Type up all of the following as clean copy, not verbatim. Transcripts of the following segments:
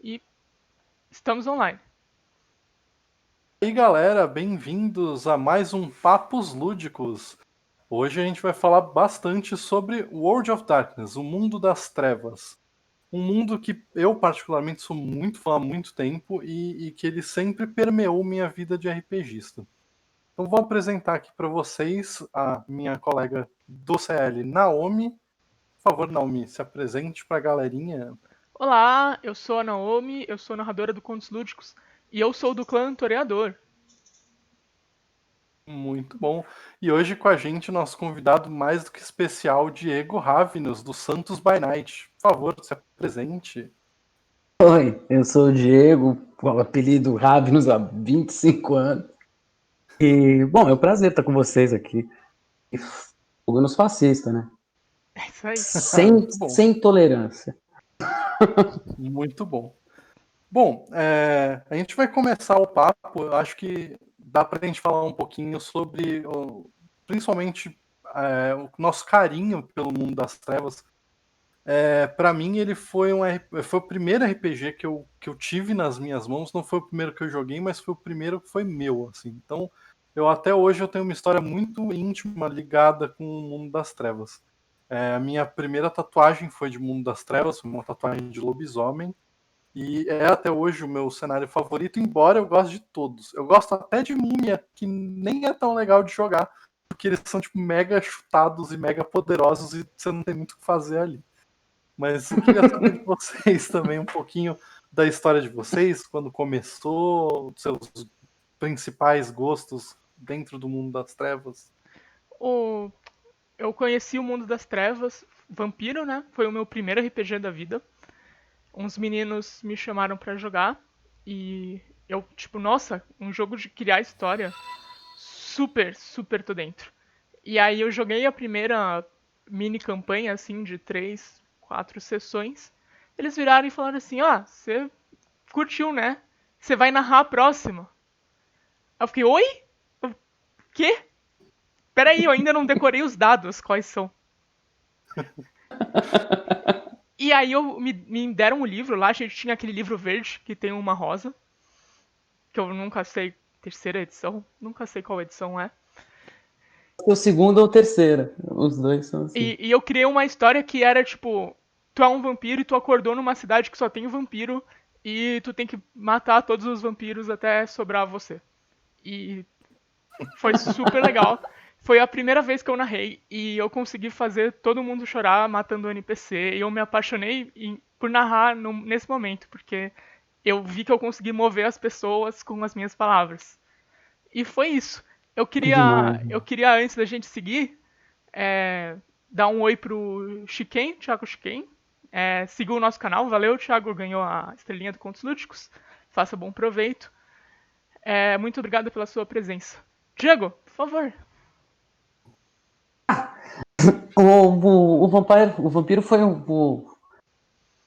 e estamos online. E aí, galera, bem-vindos a mais um Papos Lúdicos. Hoje a gente vai falar bastante sobre World of Darkness, o mundo das trevas. Um mundo que eu, particularmente, sou muito fã há muito tempo e que ele sempre permeou minha vida de RPGista. Então, vou apresentar aqui para vocês a minha colega do CL, Naomi. Por favor, Naomi, se apresente para a galerinha. Olá, eu sou a Naomi, eu sou narradora do Contos Lúdicos e eu sou do clã Toreador. Muito bom. E hoje com a gente, nosso convidado mais do que especial, Diego Ravinos, do Santos by Night. Por favor, se apresente. Oi, eu sou o Diego, com o apelido Ravenous há 25 anos. E, bom, é um prazer estar com vocês aqui. E fogo nos fascistas, né? É isso aí. Sem, Muito bom, sem tolerância. muito bom. Bom, a gente vai começar o papo. Eu acho que dá para a gente falar um pouquinho sobre, principalmente, o nosso carinho pelo mundo das trevas. Para mim, ele foi foi o primeiro RPG que eu tive nas minhas mãos. Não foi o primeiro que eu joguei, mas foi o primeiro que foi meu, assim. Então, até hoje eu tenho uma história muito íntima ligada com o mundo das trevas. A minha primeira tatuagem foi de Mundo das Trevas, foi uma tatuagem de lobisomem. E é até hoje o meu cenário favorito, embora eu goste de todos. Eu gosto até de Múmia, que nem é tão legal de jogar, porque eles são tipo mega chutados e mega poderosos e você não tem muito o que fazer ali. Mas eu queria saber de vocês também um pouquinho da história de vocês, quando começou, seus principais gostos dentro do mundo das trevas. O... Eu conheci o Mundo das Trevas, Vampiro, né? Foi o meu primeiro RPG da vida. Uns meninos me chamaram pra jogar e eu, tipo, nossa, um jogo de criar história. Super, super tô dentro. E aí eu joguei a primeira mini campanha, assim, de 3, 4 sessões. Eles viraram e falaram assim, você curtiu, né? Você vai narrar a próxima. Aí eu fiquei, oi? O quê? Peraí, eu ainda não decorei os dados, quais são. E aí me deram um livro lá, a gente tinha aquele livro verde que tem uma rosa, que eu nunca sei, terceira edição, nunca sei qual edição é. O segundo ou terceira, os dois são assim. E eu criei uma história que era tipo: tu é um vampiro e tu acordou numa cidade que só tem vampiro e tu tem que matar todos os vampiros até sobrar você. E foi super legal. Foi a primeira vez que eu narrei e eu consegui fazer todo mundo chorar matando o NPC. E eu me apaixonei por narrar nesse momento, porque eu vi que eu consegui mover as pessoas com as minhas palavras. E foi isso. Que demais. Eu queria antes da gente seguir, é, dar um oi pro Chiquen, Thiago Chiquen. Siga o nosso canal. Valeu, Thiago. Ganhou a estrelinha do Contos Lúdicos. Faça bom proveito. Muito obrigado pela sua presença. Diego, por favor. O Vampiro foi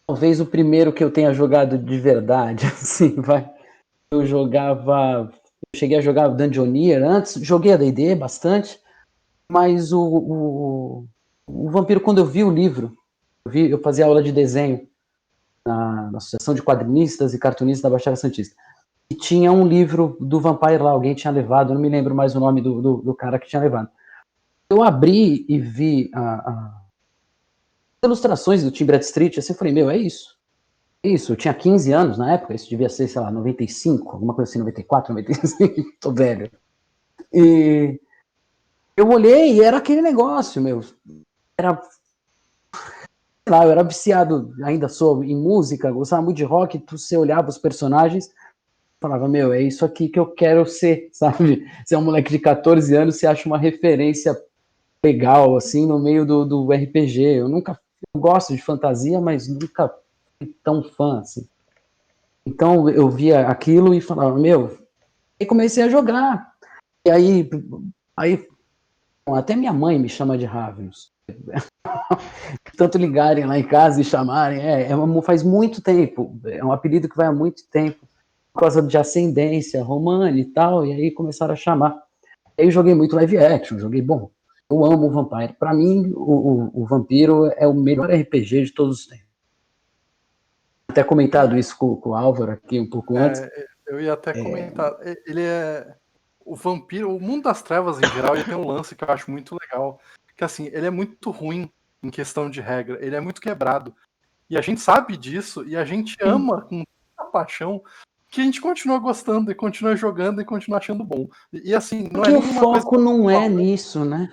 talvez o primeiro que eu tenha jogado de verdade, assim, vai. Eu cheguei a jogar Dungeoneer antes, joguei a D&D bastante, mas o Vampiro, quando eu vi o livro, eu fazia aula de desenho na Associação de Quadrinistas e Cartunistas da Baixada Santista. E tinha um livro do Vampire lá, alguém tinha levado, não me lembro mais o nome do cara que tinha levado. Eu abri e vi as ilustrações do Tim Bradstreet, assim, eu falei, meu, é isso. É isso, eu tinha 15 anos na época, isso devia ser, sei lá, 95, alguma coisa assim, 94, 95, tô velho. E eu olhei e era aquele negócio, meu. Era, sei lá, eu era viciado, ainda sou, em música, gostava muito de rock, você olhava os personagens, falava, meu, é isso aqui que eu quero ser, sabe? Você é um moleque de 14 anos, você acha uma referência legal, assim, no meio do RPG. Eu gosto de fantasia, mas nunca fui tão fã, assim. Então eu via aquilo e falava, meu, e comecei a jogar. E aí até minha mãe me chama de Ravenous. Tanto ligarem lá em casa e chamarem, faz muito tempo, é um apelido que vai há muito tempo, por causa de ascendência romana e tal, e aí começaram a chamar. Aí eu joguei muito live action, bom, eu amo o Vampire. Pra mim, o Vampiro é o melhor RPG de todos os tempos. Até comentado isso com o Álvaro aqui um pouco antes. Eu ia até comentar. Ele é. O vampiro, o mundo das trevas em geral, ele tem um lance que eu acho muito legal. Que assim, ele é muito ruim em questão de regra. Ele é muito quebrado. E a gente sabe disso, e a gente ama com tanta paixão que a gente continua gostando, e continua jogando, e continua achando bom. E assim, não Porque é o nenhuma coisa. foco não é nisso, né?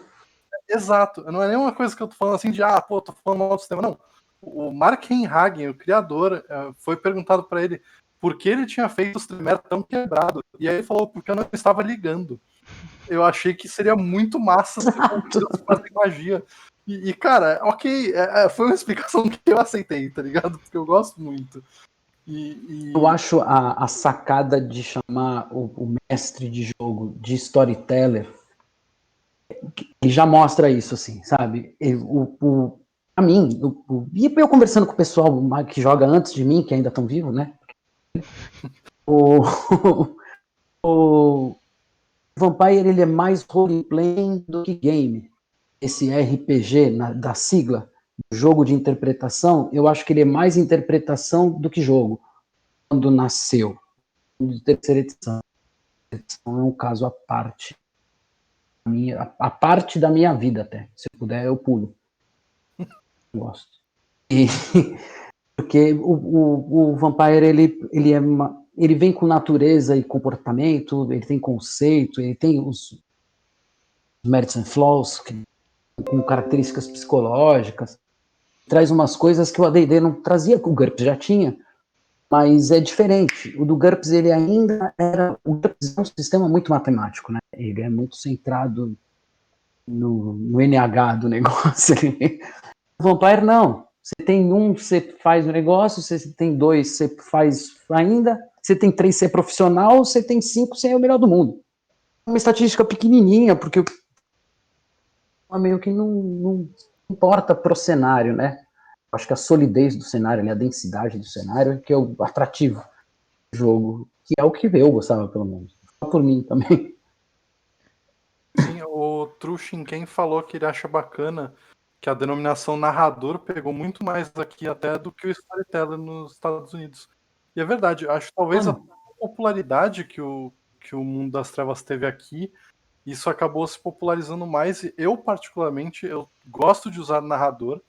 Exato. Não é nenhuma coisa que eu tô falando assim de, tô falando mal do sistema. Não. O Mark Hagen, o criador, foi perguntado para ele por que ele tinha feito o Tremere tão quebrado. E aí ele falou, porque eu não estava ligando. Eu achei que seria muito massa se vampiros fazem magia. E, cara, ok, foi uma explicação que eu aceitei, tá ligado? Porque eu gosto muito. Eu acho a sacada de chamar o mestre de jogo de storyteller, que já mostra isso, assim, sabe? A mim, e eu conversando com o pessoal que joga antes de mim, que ainda estão vivos, né? O, o Vampire, ele é mais role-playing do que game. Esse RPG, da sigla, jogo de interpretação, eu acho que ele é mais interpretação do que jogo. Quando nasceu, de terceira edição. É um caso à parte. A parte da minha vida, até. Se eu puder, eu pulo. Gosto. Porque o Vampire, ele vem com natureza e comportamento, ele tem conceito, ele tem os merits and flaws, com características psicológicas, traz umas coisas que o AD&D não trazia, que o GURPS já tinha, mas é diferente. O do GURPS, ele ainda era... O GURPS é um sistema muito matemático, né? Ele é muito centrado no NH do negócio. O Vampire, não. Você tem um, você faz o negócio, você tem dois, você faz ainda, você tem três, você é profissional, você tem cinco, você é o melhor do mundo. Uma estatística pequenininha, porque meio que não importa pro cenário, né? Acho que a solidez do cenário, né, a densidade do cenário é que é o atrativo do jogo, que é o que eu gostava, pelo menos. Só por mim também. Sim, o Trushin quem falou que ele acha bacana que a denominação narrador pegou muito mais aqui até do que o storyteller nos Estados Unidos. E é verdade, acho que talvez a popularidade que o Mundo das Trevas teve aqui, isso acabou se popularizando mais. E eu, particularmente, eu gosto de usar narrador.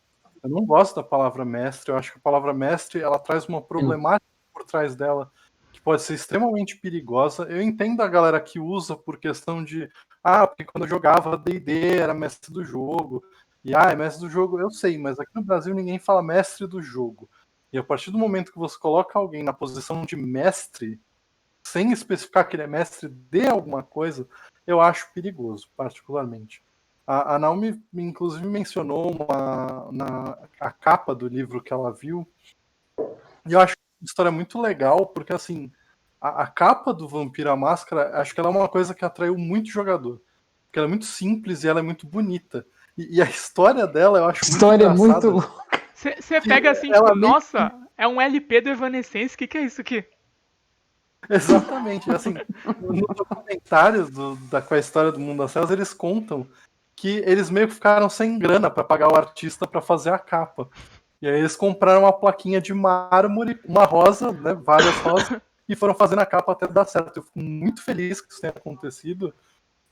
Eu não gosto da palavra mestre. Eu acho que a palavra mestre ela traz uma problemática por trás dela que pode ser extremamente perigosa. Eu entendo a galera que usa por questão de porque quando eu jogava D&D era mestre do jogo. E é mestre do jogo, eu sei, mas aqui no Brasil ninguém fala mestre do jogo. E a partir do momento que você coloca alguém na posição de mestre, sem especificar que ele é mestre de alguma coisa, eu acho perigoso, particularmente. A Naomi, inclusive, mencionou a capa do livro que ela viu, e eu acho uma história muito legal, porque, assim, a capa do Vampiro à Máscara, acho que ela é uma coisa que atraiu muito jogador. Porque ela é muito simples e ela é muito bonita. E a história dela eu acho muito engraçada. A história é muito... Você pega assim, tipo, nossa, é um LP do Evanescence, o que é isso aqui? Exatamente, assim, nos documentários com a história do Mundo das Trevas, eles contam que eles meio que ficaram sem grana para pagar o artista para fazer a capa. E aí eles compraram uma plaquinha de mármore, uma rosa, né, várias rosas, e foram fazendo a capa até dar certo. Eu fico muito feliz que isso tenha acontecido,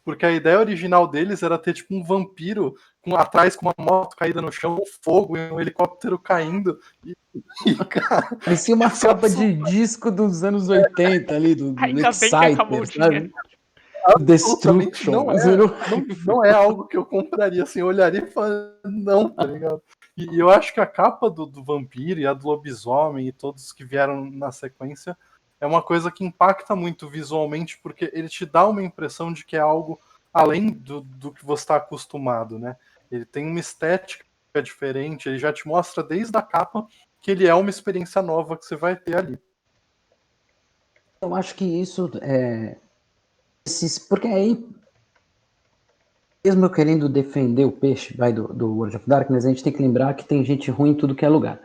porque a ideia original deles era ter tipo um vampiro atrás com uma moto caída no chão, fogo e um helicóptero caindo. Cara, parecia uma capa de disco dos anos 80 ali, do Ainda bem que acabou o dinheiro. Destruction. Não é algo que eu compraria, assim, eu olharia e falaria, não, tá ligado? E eu acho que a capa do vampiro e a do lobisomem e todos que vieram na sequência é uma coisa que impacta muito visualmente, porque ele te dá uma impressão de que é algo além do que você está acostumado, né? Ele tem uma estética diferente, ele já te mostra desde a capa que ele é uma experiência nova que você vai ter ali. Eu acho que isso porque aí, mesmo eu querendo defender o peixe do World of Darkness, a gente tem que lembrar que tem gente ruim em tudo que é lugar.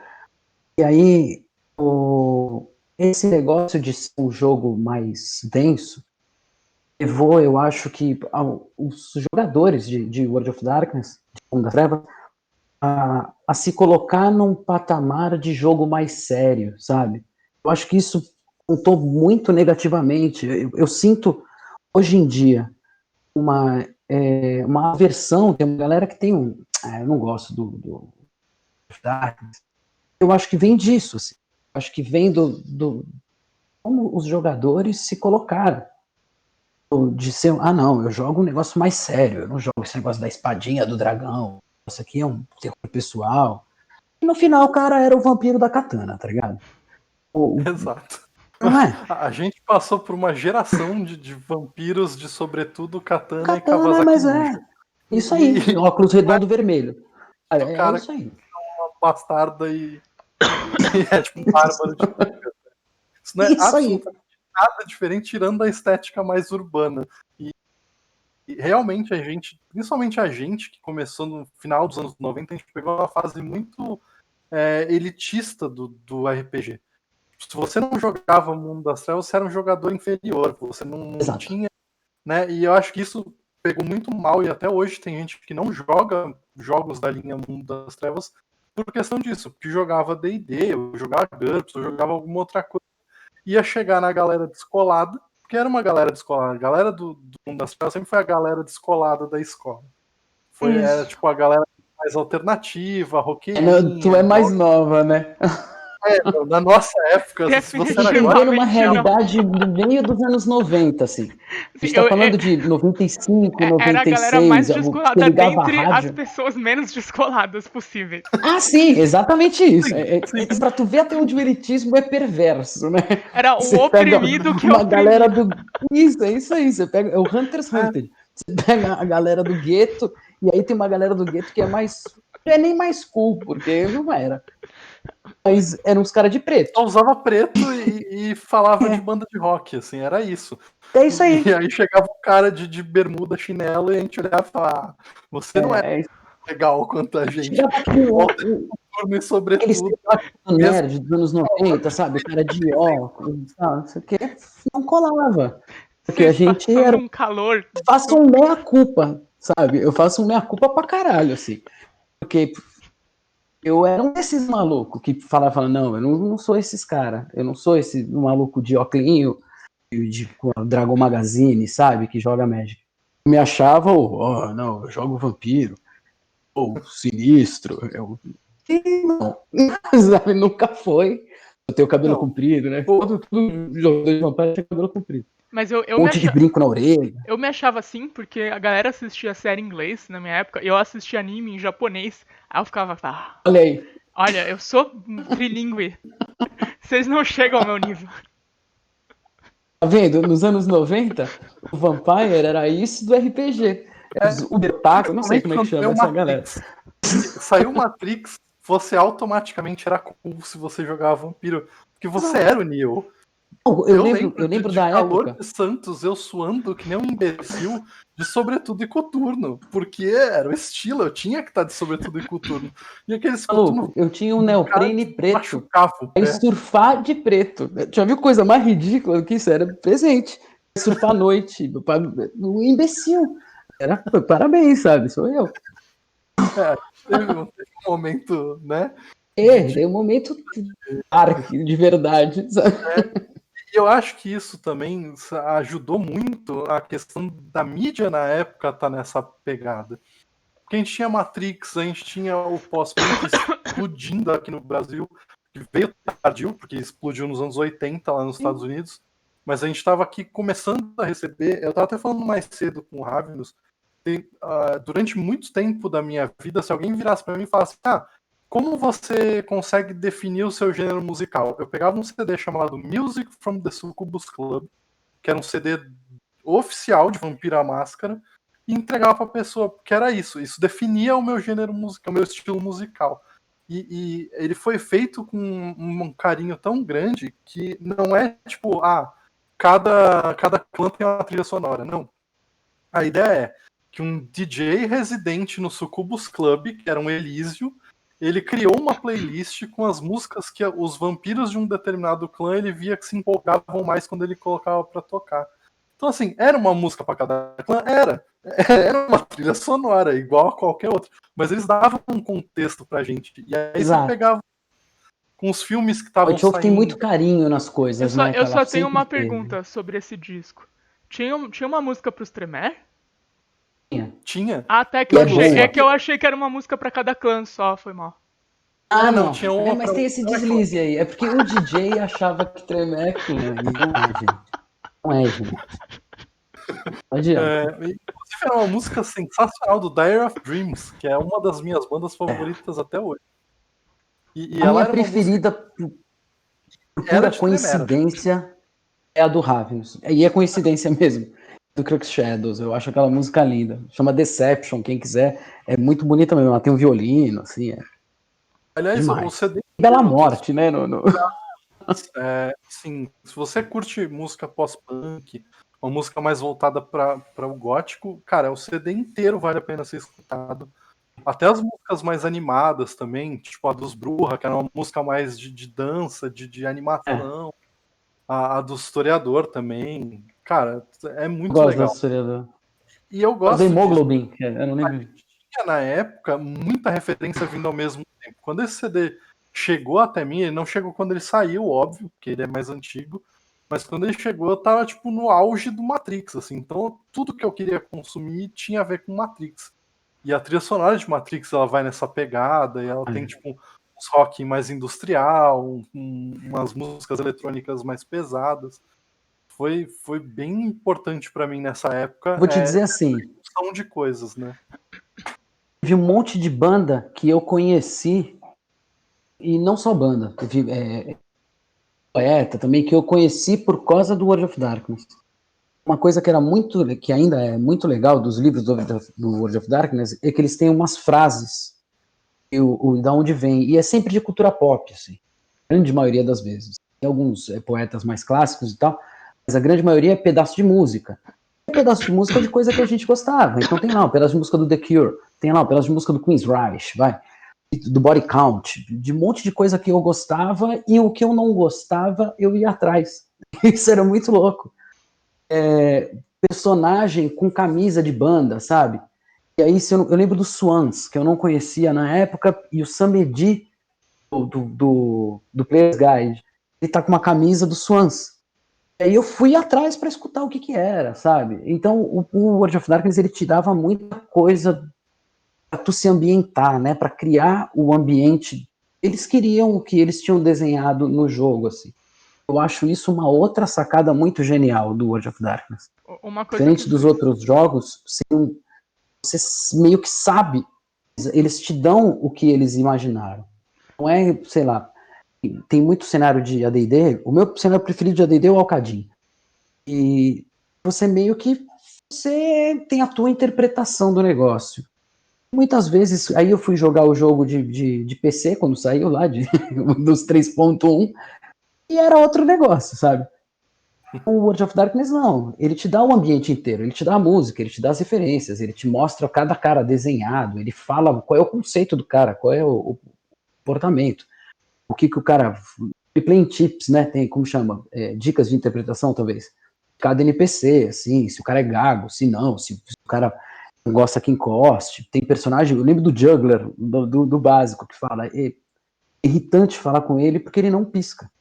E aí, esse negócio de ser um jogo mais denso levou, eu acho que os jogadores de World of Darkness, de Mundo das Trevas, a se colocar num patamar de jogo mais sério, sabe? Eu acho que isso contou muito negativamente. Eu sinto, hoje em dia, uma aversão, tem uma galera que tem um... eu não gosto do Darkness. Eu acho que vem disso, assim. Eu acho que vem do como os jogadores se colocaram. De ser, não, eu jogo um negócio mais sério, eu não jogo esse negócio da espadinha, do dragão, isso aqui é um terror pessoal. E no final o cara era o vampiro da katana, tá ligado? Exato. Não é? A gente passou por uma geração de vampiros de sobretudo katana e Katana, Kawasaki mas Ninja. isso aí, óculos redondo vermelho. O É cara isso aí. uma bastarda e é tipo um bárbaro de Lucas. Isso não é Isso aí. absolutamente nada diferente, tirando a estética mais urbana. E realmente a gente, principalmente a gente que começou no final dos anos 90, a gente pegou uma fase muito elitista do RPG. Se você não jogava Mundo das Trevas, você era um jogador inferior, você não Exato. tinha, né? E eu acho que isso pegou muito mal, e até hoje tem gente que não joga jogos da linha Mundo das Trevas por questão disso, que jogava D&D, ou jogava GURPS, ou jogava alguma outra coisa, ia chegar na galera descolada, porque era uma galera descolada, a galera do Mundo das Trevas sempre foi a galera descolada da escola. Era tipo a galera mais alternativa, roqueirinha. Tu é mais nova, né? Na nossa época, se você era agora. Vivendo uma Definitivamente não. realidade do meio dos anos 90, assim. A Sim, gente tá falando de 95, era a galera mais 96, você descolada ligava a dentre as rádio. pessoas menos descoladas possíveis. Sim, exatamente isso. Sim. Pra tu ver até onde o elitismo é perverso, né? Era o Você pega oprimido que uma galera oprimia. Isso, é isso aí. Você pega. É o Hunter's Hunted. Você pega a galera do gueto, e aí tem uma galera do gueto que é mais. Não é nem mais cool, porque não era. Mas eram uns caras de preto. Só usava preto e falava de banda de rock, assim, era isso. É isso aí. E aí chegava o cara de bermuda, chinelo, e a gente olhava e falava, você não é legal quanto a gente. Chegava aquele Turno, sobretudo. estereótipo nerd dos anos 90, sabe? O cara de óculos, não sei o que, não colava. Porque a gente era. Um calor. Faço um meia-culpa, sabe? Eu faço um meia-culpa pra caralho, assim. Porque eu era um desses malucos que falava, não, eu não sou esses caras. Eu não sou esse maluco de óculinho, de Dragon Magazine, sabe? Que joga Magic. Eu me achava, não, eu jogo vampiro. Ou sinistro. Não, sabe? Nunca foi. Eu tenho cabelo comprido, né? Todo jogador de vampiro tem cabelo comprido. Mas eu Um monte de brinco na orelha. Eu me achava assim porque a galera assistia série em inglês na minha época e eu assistia anime em japonês. Aí eu ficava, Olha aí. Olha, eu sou trilingue. Vocês não chegam ao meu nível. Tá vendo? Nos anos 90, o Vampire era isso do RPG. O Betaco, não sei como é que chama essa galera. Saiu Matrix, você automaticamente era cool se você jogava vampiro, porque você era o Neo. Eu lembro da calor época. De Santos, eu suando que nem um imbecil de sobretudo e coturno, porque era o estilo, eu tinha que estar de sobretudo e coturno. E aqueles coturno, eu tinha um neoprene preto, aí surfar de preto. Já viu coisa mais ridícula do que isso? Era presente. Surfar à noite, um imbecil. Parabéns, sabe? Sou eu. Teve um momento, né? Tem um momento dark, de verdade, sabe? E eu acho que isso também ajudou muito a questão da mídia na época estar nessa pegada. Porque a gente tinha Matrix, a gente tinha o pós-punk explodindo aqui no Brasil, que veio tardio, porque explodiu nos anos 80 lá nos Estados Unidos, mas a gente estava aqui começando a receber, eu estava até falando mais cedo com o Ravenous, durante muito tempo da minha vida, se alguém virasse para mim e falasse, como você consegue definir o seu gênero musical? Eu pegava um CD chamado Music from the Succubus Club, que era um CD oficial de Vampiro à Máscara, e entregava para a pessoa, porque era isso definia o meu gênero musical, o meu estilo musical. E ele foi feito com um carinho tão grande que não é tipo, cada clã tem uma trilha sonora, não. A ideia é que um DJ residente no Succubus Club, que era um Elísio, ele criou uma playlist com as músicas que os vampiros de um determinado clã ele via que se empolgavam mais quando ele colocava para tocar. Então, assim, era uma música para cada clã? Era. Era uma trilha sonora, igual a qualquer outra. Mas eles davam um contexto pra gente. E aí você Exato. pegava com os filmes que A estavam Choke tem muito saindo. carinho nas coisas, né? Que Eu ela só tenho sempre uma teve. pergunta sobre esse disco. Tinha uma música pros Tremere? Tinha. Até que E eu é achei. É boa. que eu achei que era uma música pra cada clã só, foi mal. Ah, Não, não. tinha uma Mas pra. tem esse deslize aí. É porque o DJ achava que Tremé é clã. E não é, gente. Não é, gente. Não adianta. Inclusive, era uma música sensacional do Dire of Dreams, que é uma das minhas bandas favoritas até hoje. E A ela minha era uma música preferida, por que era pura de Tremere. coincidência, é a do Ravenous. E é coincidência mesmo. Do Crux Shadows. Eu acho aquela música linda. Chama Deception, quem quiser. É muito bonita mesmo. Ela tem um violino, assim. É Aliás, o demais. CD Bela inteiro dos. Morte, né? Assim, se você curte música pós-punk, uma música mais voltada para o gótico, cara, o CD inteiro vale a pena ser escutado. Até as músicas mais animadas também, tipo a dos Bruja, que era uma música mais de dança, de É, animação. A do historiador também. Cara, é eu muito gosto da legal. historiadora. E eu Gosto da gosto disso. Hemoglobin, eu não A lembro. gente tinha na época muita referência vindo ao mesmo tempo. Quando esse CD chegou até mim, ele não chegou quando ele saiu, óbvio, porque ele é mais antigo. Mas quando ele chegou, eu tava tipo no auge do Matrix, assim. Então tudo que eu queria consumir tinha a ver com Matrix. E a trilha sonora de Matrix, ela vai nessa pegada, e ela tem tipo uns rock mais industrial, umas músicas eletrônicas mais pesadas. Foi bem importante pra mim nessa época, Vou te dizer assim, são de coisas, né? teve um monte de banda que eu conheci, e não só banda, teve poeta também, que eu conheci por causa do World of Darkness. Uma coisa que era muito, que ainda é muito legal dos livros do World of Darkness, é que eles têm umas frases, da onde vem, e é sempre de cultura pop, assim, a grande maioria das vezes. Tem alguns poetas mais clássicos e tal, mas a grande maioria é pedaço de música. É pedaço de música de coisa que a gente gostava. Então tem lá um pedaço de música do The Cure, tem lá um pedaço de música do Queen's Reich, vai, do Body Count, de um monte de coisa que eu gostava, e o que eu não gostava, eu ia atrás. Isso era muito louco. Personagem com camisa de banda, sabe? E aí eu lembro do Swans, que eu não conhecia na época, e o Samedi do Player's Guide, ele tá com uma camisa do Swans. E aí eu fui atrás para escutar o que era, sabe? Então o World of Darkness ele te dava muita coisa para tu se ambientar, né? Para criar o ambiente. Eles queriam o que eles tinham desenhado no jogo, assim. Eu acho isso uma outra sacada muito genial do World of Darkness. Uma coisa que Diferente dos outros jogos, você meio que sabe, eles te dão o que eles imaginaram. Não é, sei lá, tem muito cenário de AD&D, o meu cenário preferido de AD&D é o Alcadim. E você meio que você tem a tua interpretação do negócio. Muitas vezes, aí eu fui jogar o jogo de PC, quando saiu lá, dos 3.1, e era outro negócio, sabe? O World of Darkness não, ele te dá o ambiente inteiro, ele te dá a música, ele te dá as referências, ele te mostra cada cara desenhado, ele fala qual é o conceito do cara, qual é o comportamento, o que o cara... Playing tips, né, tem, como chama? Dicas de interpretação, talvez. Cada NPC, assim, se o cara é gago, se não, se o cara não gosta que encoste. Tem personagem, eu lembro do Juggler, do básico, que fala, é irritante falar com ele porque ele não pisca.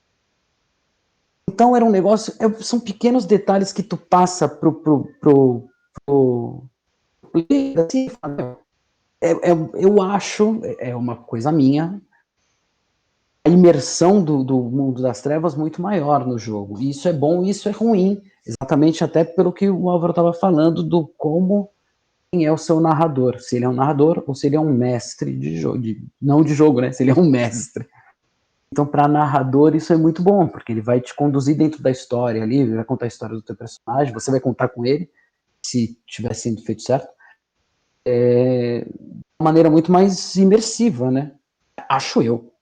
Então era um negócio, são pequenos detalhes que tu passa pro player, assim, eu acho, é uma coisa minha, a imersão do mundo das trevas muito maior no jogo. E isso é bom e isso é ruim, exatamente até pelo que o Álvaro estava falando do como quem é o seu narrador, se ele é um narrador ou se ele é um mestre de jogo, não de jogo, né? Se ele é um mestre. Então, para narrador, isso é muito bom, porque ele vai te conduzir dentro da história ali, ele vai contar a história do teu personagem, você vai contar com ele, se tiver sendo feito certo, de uma maneira muito mais imersiva, né? Acho eu,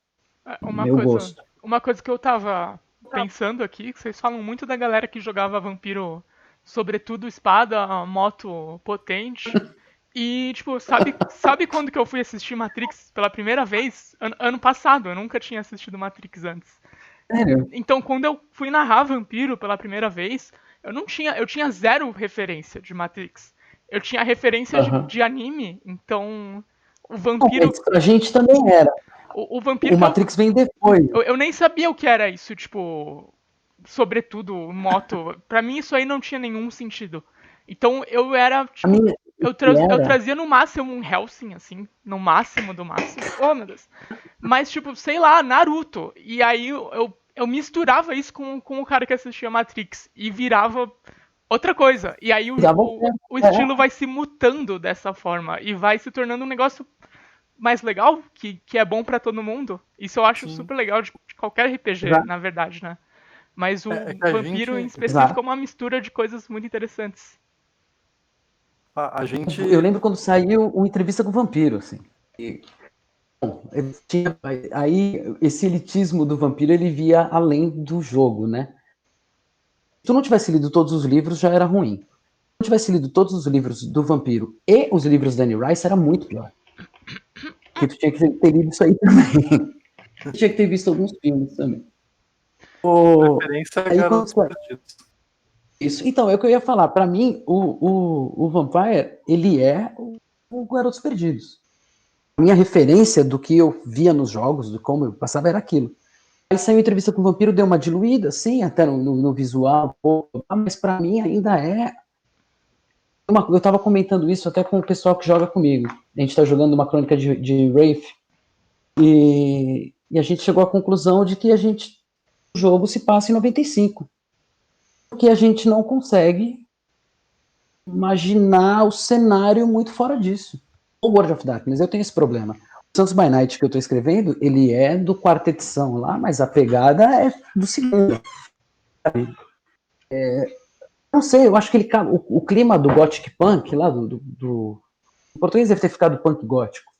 meu gosto. Uma coisa que eu tava pensando aqui, que vocês falam muito da galera que jogava vampiro, sobretudo espada, moto potente. E, tipo, sabe quando que eu fui assistir Matrix pela primeira vez? Ano passado, eu nunca tinha assistido Matrix antes. Sério? Então, quando eu fui narrar Vampiro pela primeira vez, eu tinha zero referência de Matrix. Eu tinha referência de anime, então o vampiro. Mas pra gente também era. O vampiro O Matrix vem depois. eu nem sabia o que era isso, tipo, sobretudo moto. Pra mim isso aí não tinha nenhum sentido. Então eu era, A tipo, minha eu era. trazia no máximo um Hellsing, assim, no máximo do máximo. Oh, meu Deus. Mas, tipo, sei lá, Naruto. E aí eu misturava isso com o cara que assistia Matrix e virava outra coisa. E aí Dava o estilo vai se mutando dessa forma e vai se tornando um negócio mais legal, que é bom pra todo mundo. Isso eu acho Sim. super legal de qualquer RPG, Exato. na verdade, né? Mas o É que a Vampiro gente- em específico é uma mistura de coisas muito interessantes. A gente. Eu lembro quando saiu uma entrevista com o Vampiro, assim. E, bom, ele tinha, aí esse elitismo do Vampiro ele via além do jogo, né? Se tu não tivesse lido todos os livros, já era ruim. Se tu tivesse lido todos os livros do Vampiro e os livros da Anne Rice, era muito pior. Porque tu tinha que ter lido isso aí também. Tu tinha que ter visto alguns filmes também. Referência a Aí Garotos quando Perdidos. isso, então, é o que eu ia falar. Pra mim, o Vampire, ele é o Garotos Perdidos. A minha referência do que eu via nos jogos, do como eu passava, era aquilo. Aí saiu a entrevista com o Vampiro, deu uma diluída, sim, até no visual, mas pra mim ainda é. Eu tava comentando isso até com o pessoal que joga comigo. A gente tá jogando uma crônica de Wraith, e a gente chegou à conclusão de que o jogo se passa em 95. Porque a gente não consegue imaginar o cenário muito fora disso. O World of Darkness, eu tenho esse problema. O Santos by Night que eu estou escrevendo, ele é do quarta edição lá, mas a pegada é do segundo. Não sei, eu acho que o clima do Gothic Punk lá, o português deve ter ficado punk gótico,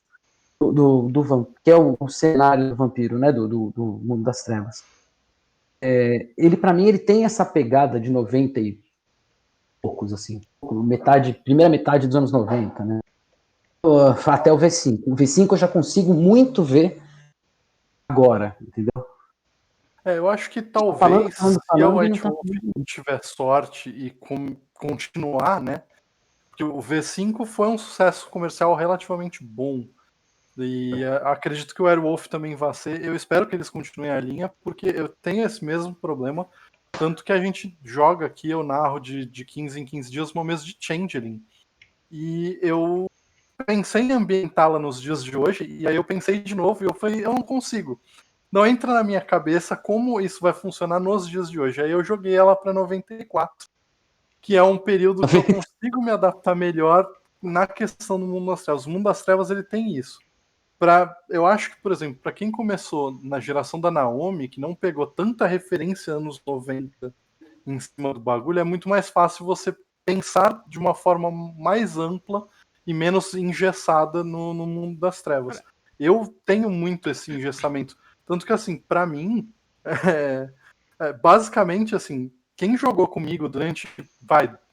que é o cenário do vampiro, né, do mundo das trevas. Ele, para mim, ele tem essa pegada de 90 e poucos, assim, primeira metade dos anos 90, né? Até o V5. O V5 eu já consigo muito ver agora, entendeu? Eu acho que talvez se a falando White Wolf tiver sorte e continuar, né? Porque o V5 foi um sucesso comercial relativamente bom. E acredito que o Airwolf também vai ser. Eu espero que eles continuem a linha, porque eu tenho esse mesmo problema. Tanto que a gente joga aqui, eu narro de 15 em 15 dias uma mesa de Changeling. E eu pensei em ambientá-la nos dias de hoje, e aí eu pensei de novo e eu falei, eu não consigo. Não entra na minha cabeça como isso vai funcionar nos dias de hoje. Aí eu joguei ela para 94, que é um período que eu consigo me adaptar melhor na questão do Mundo das Trevas. O Mundo das Trevas ele tem isso. Eu acho que, por exemplo, para quem começou na geração da Naomi, que não pegou tanta referência anos 90 em cima do bagulho, é muito mais fácil você pensar de uma forma mais ampla e menos engessada no Mundo das Trevas. Eu tenho muito esse engessamento. Tanto que, assim, para mim, basicamente, assim, quem jogou comigo durante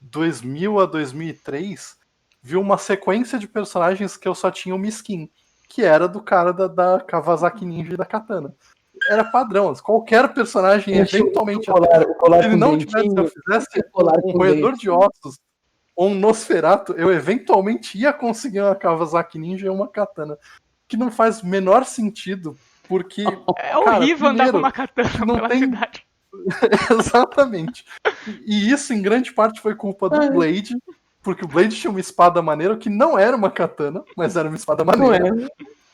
2000 a 2003 viu uma sequência de personagens que eu só tinha uma skin, que era do cara da Kawasaki Ninja e da Katana. Era padrão, qualquer personagem, eventualmente, se ele não tivesse, se eu fizesse um roedor de ossos ou um Nosferatu, eu eventualmente ia conseguir uma Kawasaki Ninja e uma Katana. Que não faz menor sentido, porque. É horrível andar com uma katana pela cidade. Exatamente. E isso, em grande parte, foi culpa do Blade, porque o Blade tinha uma espada maneira que não era uma katana, mas era uma espada maneira.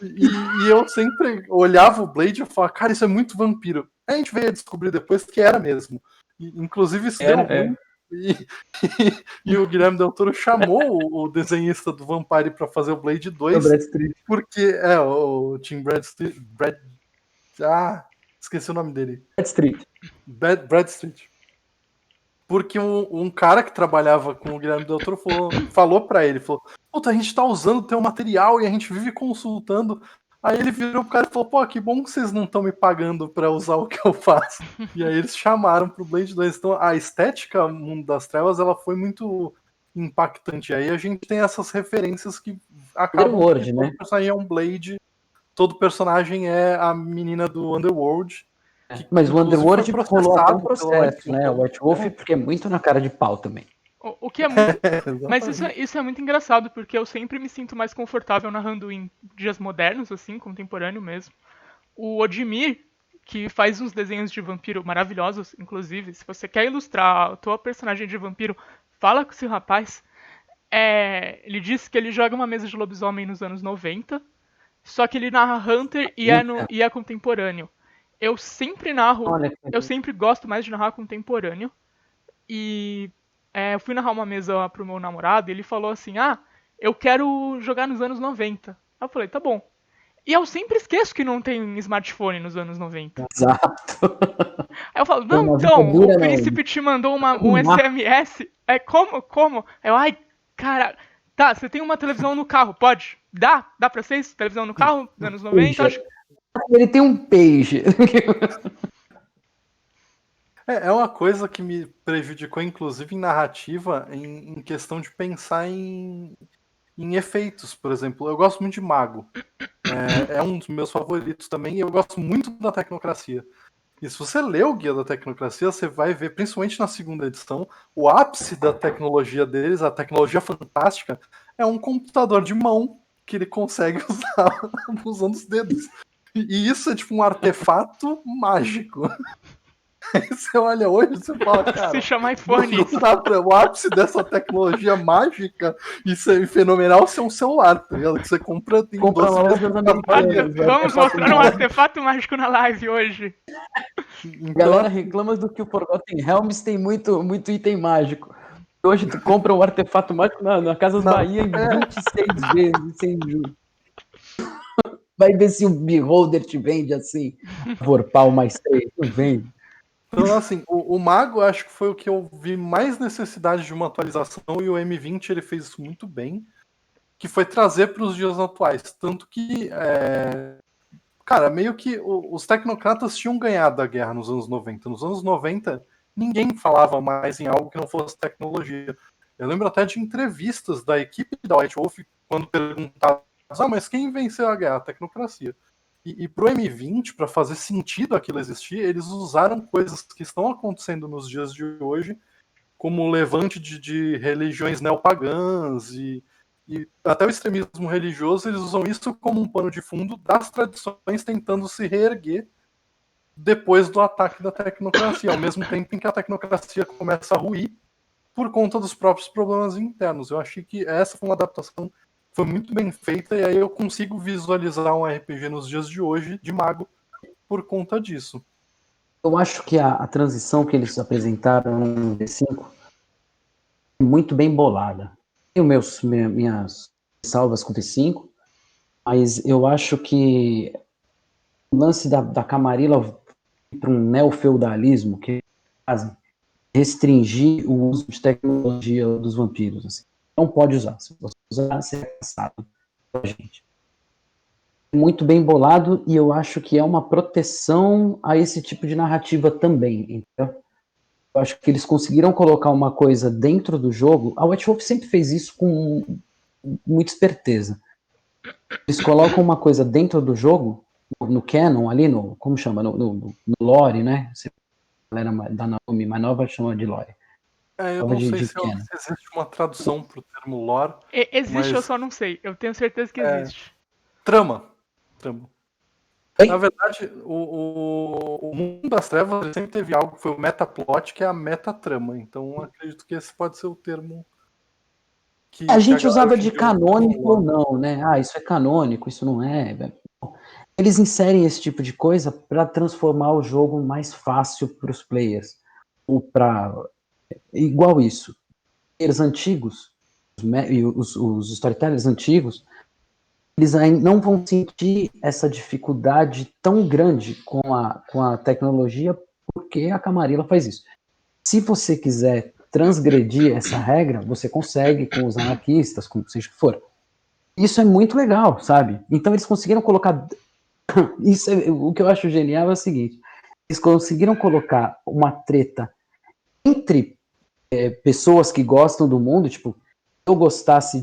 E eu sempre olhava o Blade e falava, cara, isso é muito vampiro. Aí a gente veio a descobrir depois que era mesmo. Inclusive, isso deu ruim. E o Guilherme Del Toro chamou o desenhista do Vampire para fazer o Blade 2, porque o Tim Bradstreet. Esqueci o nome dele. Bradstreet. Porque um cara que trabalhava com o Guilherme Del Toro falou para ele, puta, a gente tá usando o teu material e a gente vive consultando. Aí ele virou pro cara e falou, pô, que bom que vocês não estão me pagando para usar o que eu faço. E aí eles chamaram pro Blade 2. Então a estética Mundo das Trevas, ela foi muito impactante. Aí a gente tem essas referências que acabam Underworld, que todo personagem é um Blade, todo personagem é a menina do Underworld. Mas o Underworld rolou até um processo, né? O White Wolf, porque é muito na cara de pau também. O que é muito. Mas Exatamente. isso é muito engraçado, porque eu sempre me sinto mais confortável narrando em dias modernos, assim, contemporâneo mesmo. O Odimir, que faz uns desenhos de vampiro maravilhosos, inclusive, se você quer ilustrar a tua personagem de vampiro, fala com esse rapaz. Ele disse que ele joga uma mesa de lobisomem nos anos 90, só que ele narra Hunter e é contemporâneo. Eu sempre narro, Olha, eu sempre gosto mais de narrar contemporâneo. E eu fui narrar uma mesa pro meu namorado e ele falou assim: Ah, eu quero jogar nos anos 90. Aí eu falei: Tá bom. E eu sempre esqueço que não tem smartphone nos anos 90. exato. Aí eu falo: É Não, uma vida então, o dura, não. príncipe te mandou um Um mar- SMS. Como? Como? Ai, cara. Tá, você tem uma televisão no carro, pode? Dá pra vocês? Televisão no carro, anos 90? Pager. Ele tem um page. É uma coisa que me prejudicou, inclusive, em narrativa, em questão de pensar em efeitos, por exemplo. Eu gosto muito de Mago. É um dos meus favoritos também, e eu gosto muito da Tecnocracia. E se você lê o Guia da Tecnocracia, você vai ver, principalmente na segunda edição, o ápice da tecnologia deles, a tecnologia fantástica, é um computador de mão que ele consegue usar usando os dedos. E isso é tipo um artefato mágico. Aí você olha hoje e você fala, Se cara, chama iPhone não isso. dá pra, o ápice dessa tecnologia mágica e ser fenomenal ser um celular, tá ligado? Que você compra tem Compra 12 meses lojas pra pagar. americanas. Vamos mostrar um artefato mágico na live hoje. A Então, galera reclama do que o Forgotten Realms tem muito item mágico. Hoje tu compra um artefato mágico na Casas na, Bahia em 26 vezes, sem juros. Vai ver se o Beholder te vende assim. Vorpal mais 3, não vende. então, assim, o Mago acho que foi o que eu vi mais necessidade de uma atualização e o M20 ele fez isso muito bem, que foi trazer para os dias atuais. Tanto que, cara, meio que os tecnocratas tinham ganhado a guerra nos anos 90. Nos anos 90, ninguém falava mais em algo que não fosse tecnologia. Eu lembro até de entrevistas da equipe da White Wolf quando perguntavam, mas quem venceu a guerra? A tecnocracia. E pro M20, para fazer sentido aquilo existir, eles usaram coisas que estão acontecendo nos dias de hoje, como o levante de religiões neopagãs e até o extremismo religioso, eles usam isso como um pano de fundo das tradições tentando se reerguer depois do ataque da tecnocracia, ao mesmo tempo em que a tecnocracia começa a ruir por conta dos próprios problemas internos. Eu achei que essa foi uma adaptação foi muito bem feita e aí eu consigo visualizar um RPG nos dias de hoje de mago por conta disso. Eu acho que a transição que eles apresentaram no V5 é muito bem bolada. Tenho minhas salvas com V5, mas eu acho que o lance da Camarilla para um neofeudalismo que faz restringir o uso de tecnologia dos vampiros. Assim. Não pode usar. Se você usar, você é caçado pela gente. Muito bem bolado e eu acho que é uma proteção a esse tipo de narrativa também. Entendeu? Eu acho que eles conseguiram colocar uma coisa dentro do jogo. A White Wolf sempre fez isso com muita esperteza. Eles colocam uma coisa dentro do jogo, no canon ali, como chama? No lore, né? A galera da Naomi mais nova chama de lore. Eu Chama não sei de se canon. existe uma tradução para o termo lore, Existe, eu mas só não sei. Eu tenho certeza que existe. trama. Trama. Oi? Na verdade, o mundo das trevas ele sempre teve algo que foi o metaplot, que é a metatrama. Então acredito que esse pode ser o termo A que a gente galera usava hoje em de dia usa como canônico ou lore. não, né? Ah, isso é canônico, isso não é. Velho. Eles inserem esse tipo de coisa para transformar o jogo mais fácil para os players. Ou para igual isso. Os antigos, os storytellers antigos, eles ainda não vão sentir essa dificuldade tão grande com a tecnologia, porque a Camarilla faz isso. Se você quiser transgredir essa regra, você consegue com os anarquistas, com seja o que for. Isso é muito legal, sabe? Então eles conseguiram colocar. O que eu acho genial é o seguinte: eles conseguiram colocar uma treta entre pessoas que gostam do mundo, tipo, eu gostasse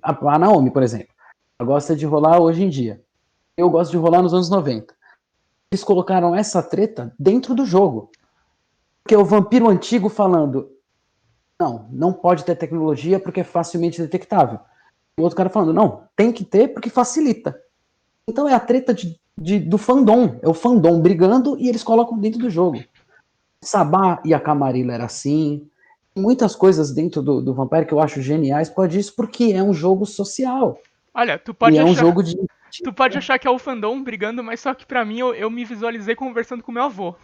a Naomi, por exemplo, ela gosta de rolar hoje em dia. Eu gosto de rolar nos anos 90. Eles colocaram essa treta dentro do jogo. Porque é o vampiro antigo falando, não pode ter tecnologia porque é facilmente detectável. E o outro cara falando, não, tem que ter porque facilita. Então é a treta do fandom, é o fandom brigando e eles colocam dentro do jogo. Sabá e a Camarilla era assim, muitas coisas dentro do Vampire que eu acho geniais por causa disso, porque é um jogo social. Olha, E é um jogo de. Tu pode achar que é o fandom brigando, mas só que pra mim eu me visualizei conversando com meu avô.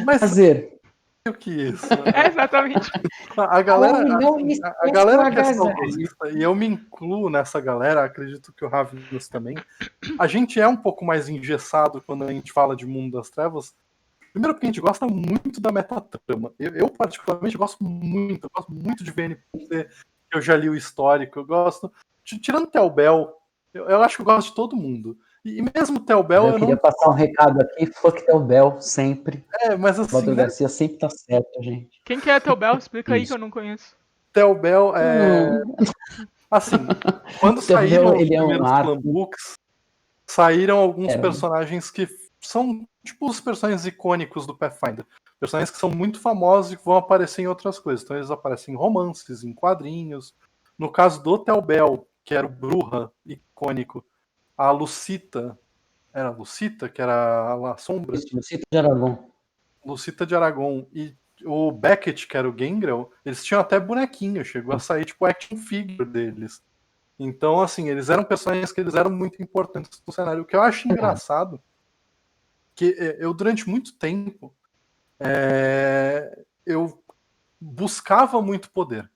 Mas Fazer. o que isso? É, exatamente. A galera, Não me a galera que é agasalho. saudosista, e eu me incluo nessa galera, acredito que o Ravinus também, a gente é um pouco mais engessado quando a gente fala de Mundo das Trevas. Primeiro porque a gente gosta muito da metatrama. Eu particularmente gosto muito de VNPC, eu já li o histórico, eu gosto. Tirando Tel Bel, eu acho que eu gosto de todo mundo. E mesmo Tel Bel, Eu queria passar um recado aqui, fuck Del Bell, sempre. mas O assim, Walter né? Garcia sempre tá certo, gente. Quem que é teu Bel? Explica aí que Isso. eu não conheço. Tel Bel assim, quando O Del Bell, saíram os ele é um primeiros arco. Clanbooks, saíram alguns Era, né? personagens que são tipo os personagens icônicos do Pathfinder. Personagens que são muito famosos e que vão aparecer em outras coisas. Então eles aparecem em romances, em quadrinhos. No caso do Tel Bel, que era o Bruja icônico, a Lucita, era a Lucita, que era a Sombra, Isso, Cita de Aragão. Lucita de Aragon e o Beckett, que era o Gangrel, eles tinham até bonequinho, chegou a sair tipo action figure deles. Então, assim, eles eram personagens que eles eram muito importantes no cenário. O que eu acho engraçado, que eu durante muito tempo eu buscava muito poder.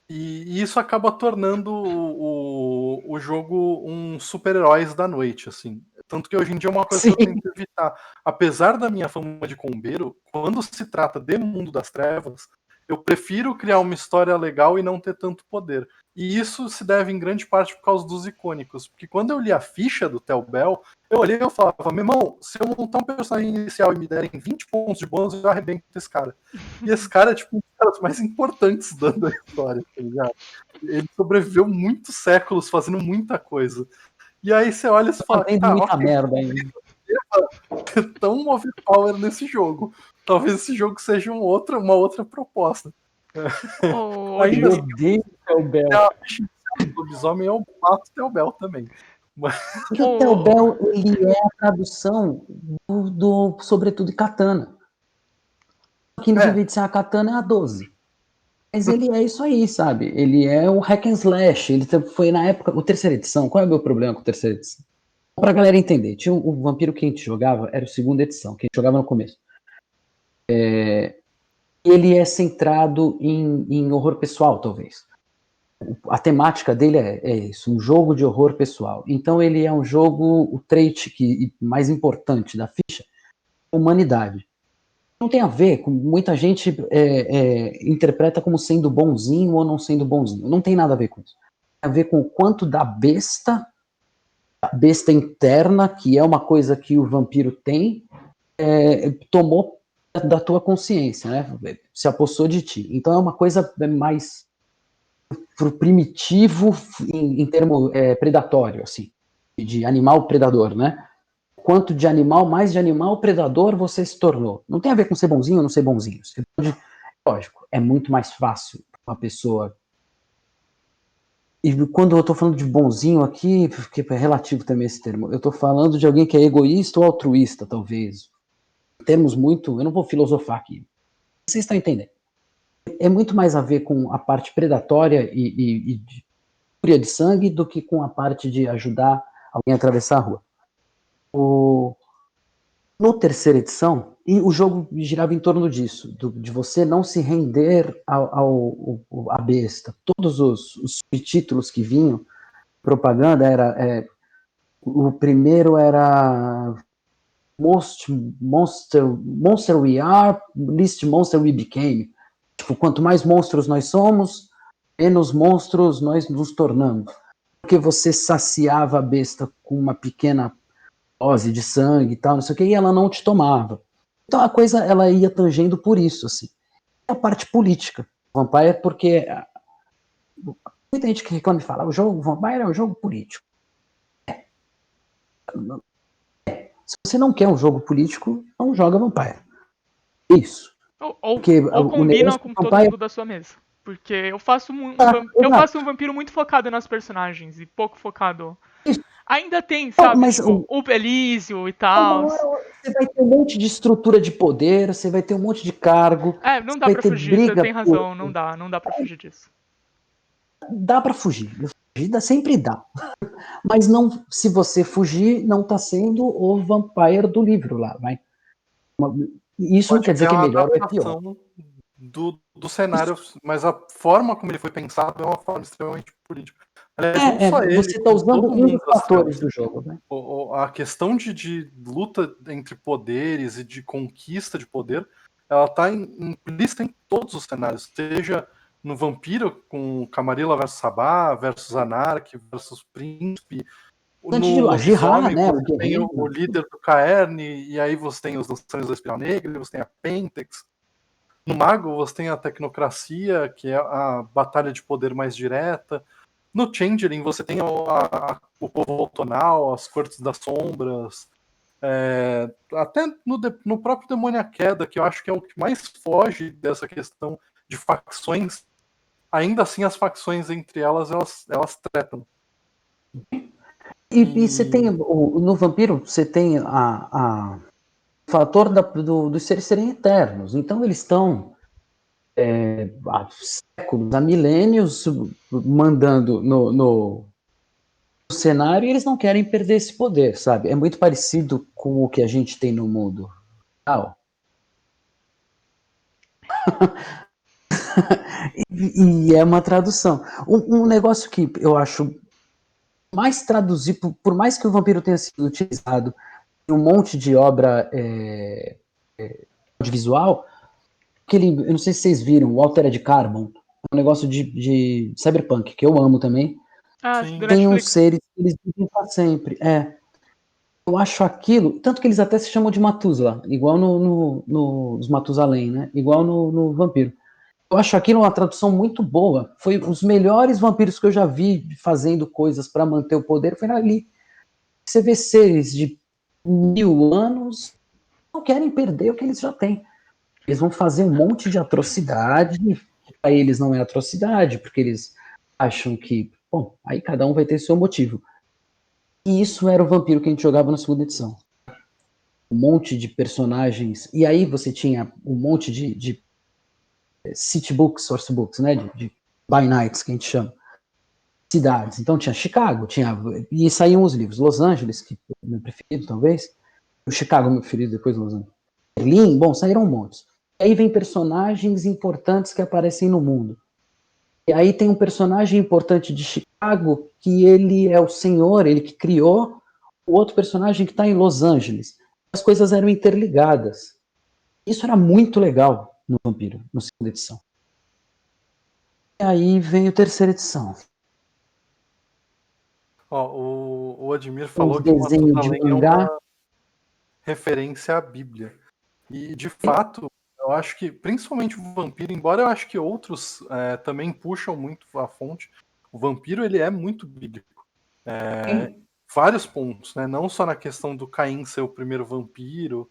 E isso acaba tornando o jogo um super-heróis da noite, assim. Tanto que hoje em dia é uma coisa Sim. que eu tento evitar. Apesar da minha fama de combeiro, quando se trata de Mundo das Trevas, eu prefiro criar uma história legal e não ter tanto poder. E isso se deve em grande parte por causa dos icônicos. Porque quando eu li a ficha do Tel Bel, eu olhei e eu falava, meu irmão, se eu montar um personagem inicial e me derem 20 pontos de bônus, eu arrebento esse cara. E esse cara é tipo um dos caras mais importantes da história, tá ligado? Ele sobreviveu muitos séculos fazendo muita coisa. E aí você olha e fala, Fazendo tá, muita ok, merda ainda. ter tão overpower nesse jogo. Talvez esse jogo seja uma outra proposta. Ainda Eu assim, odeio o Del Bell. a ficha do lobisomem é o Pato Telbel também. Mas, Porque o Del Bell, ele é a tradução do sobretudo de Katana. Aqui, em vez de ser a Katana, é a 12. Mas ele é isso aí, sabe? Ele é o hack and slash. Ele foi na época. O terceira edição. Qual é o meu problema com a terceira edição? Pra galera entender, tinha o Vampiro que a gente jogava, era a segunda edição, que a gente jogava no começo. Ele é centrado em horror pessoal, talvez. A temática dele é isso, um jogo de horror pessoal. Então ele é um jogo, o trait mais importante da ficha, humanidade. Não tem a ver com muita gente interpreta como sendo bonzinho ou não sendo bonzinho. Não tem nada a ver com isso. Tem a ver com o quanto da besta, a besta interna, que é uma coisa que o vampiro tem, tomou da tua consciência, né? Se apossou de ti. Então é uma coisa mais pro primitivo em termo predatório, assim, de animal predador, né? Quanto de animal, mais de animal predador você se tornou. Não tem a ver com ser bonzinho ou não ser bonzinho. Você pode, lógico, é muito mais fácil uma pessoa. E quando eu estou falando de bonzinho aqui, porque é relativo também esse termo, eu estou falando de alguém que é egoísta ou altruísta, talvez. Termos muito. Eu não vou filosofar aqui. Vocês estão entendendo? É muito mais a ver com a parte predatória e de fúria de sangue do que com a parte de ajudar alguém a atravessar a rua. No terceira edição, e o jogo girava em torno disso, de você não se render à besta. Todos os subtítulos que vinham, propaganda, o primeiro era Monster We Are, Least Monster We Became. Tipo, quanto mais monstros nós somos, menos monstros nós nos tornamos. Porque você saciava a besta com uma pequena dose de sangue e tal, não sei o que, e ela não te tomava. Então a coisa, ela ia tangendo por isso, assim. A parte política. Vampire é porque muita gente que reclama e fala, o jogo Vampire é um jogo político. Se você não quer um jogo político, não joga Vampire. Isso. Porque Ou o combina negócio com do todo Vampire. mundo da sua mesa. Porque eu faço eu Exato. faço um vampiro muito focado nas personagens e pouco focado. Isso. Ainda tem, Não, sabe, mas tipo, o Belísio e uma tal. hora você vai ter um monte de estrutura de poder, você vai ter um monte de cargo, É, você não dá vai pra ter fugir, você briga tem por. razão, não dá pra fugir disso. Dá pra fugir. Fugir sempre dá. Mas não, se você fugir, não tá sendo o Vampire do livro lá, vai. Isso não Pode quer dizer ter que é uma melhor ou é pior. adaptação do cenário, mas a forma como ele foi pensado é uma forma extremamente política. Aliás, não só ele, Você está como usando todo um mundo dos das fatores trevas. do jogo, né? A questão de luta entre poderes e de conquista de poder, ela está implícita em todos os cenários, seja no Vampiro, com Camarilla versus Sabá, versus Anark, versus Príncipe, Antes de no a Jihad, lobisomem né? O você tem o guerreiro. líder do Caerne, e aí você tem os Dançantes da Espiral Negra, você tem a Pentex. No Mago você tem a Tecnocracia, que é a batalha de poder mais direta. No Changeling você tem o povo Voltonal, as Cortes das Sombras. Até no próprio Demônia Queda, que eu acho que é o que mais foge dessa questão de facções. Ainda assim, as facções entre elas tretam. E você tem, no Vampiro, você tem o fator dos seres serem eternos. Então eles estão há séculos, há milênios, mandando no cenário e eles não querem perder esse poder, sabe? É muito parecido com o que a gente tem no mundo real. E é uma tradução. Um negócio que eu acho mais traduzido, por mais que o Vampiro tenha sido utilizado em um monte de obra audiovisual, eu não sei se vocês viram, o Altered Carbon, é um negócio de cyberpunk, que eu amo também. Ah, Sim. do Tem uns Netflix. seres que eles vivem para sempre. Eu acho aquilo, tanto que eles até se chamam de Matuzla, igual nos Matusalém, né? Igual no Vampiro. Eu acho aquilo uma tradução muito boa. Foi os melhores vampiros que eu já vi fazendo coisas para manter o poder, foi ali. Você vê seres de 1000 anos não querem perder o que eles já têm. Eles vão fazer um monte de atrocidade, para eles não é atrocidade, porque eles acham que, bom, aí cada um vai ter seu motivo. E isso era o vampiro que a gente jogava na segunda edição. Um monte de personagens, e aí você tinha um monte de city books, source books, né, de by nights, que a gente chama, cidades. Então tinha Chicago, e saíam os livros. Los Angeles, que é o meu preferido, talvez. O Chicago, meu preferido, depois Los Angeles. Berlim, bom, saíram montes. E aí vem personagens importantes que aparecem no mundo. E aí tem um personagem importante de Chicago, que ele é o senhor, ele que criou o outro personagem que está em Los Angeles. As coisas eram interligadas. Isso era muito legal no Vampiro, na segunda edição. E aí vem a terceira edição. O Admir Os falou que o desenhos de Matusalém é mangá. uma referência à Bíblia. E, de fato, eu acho que, principalmente o Vampiro, embora eu acho que outros também puxam muito a fonte, o Vampiro ele é muito bíblico. Vários pontos, né? Não só na questão do Caim ser o primeiro vampiro.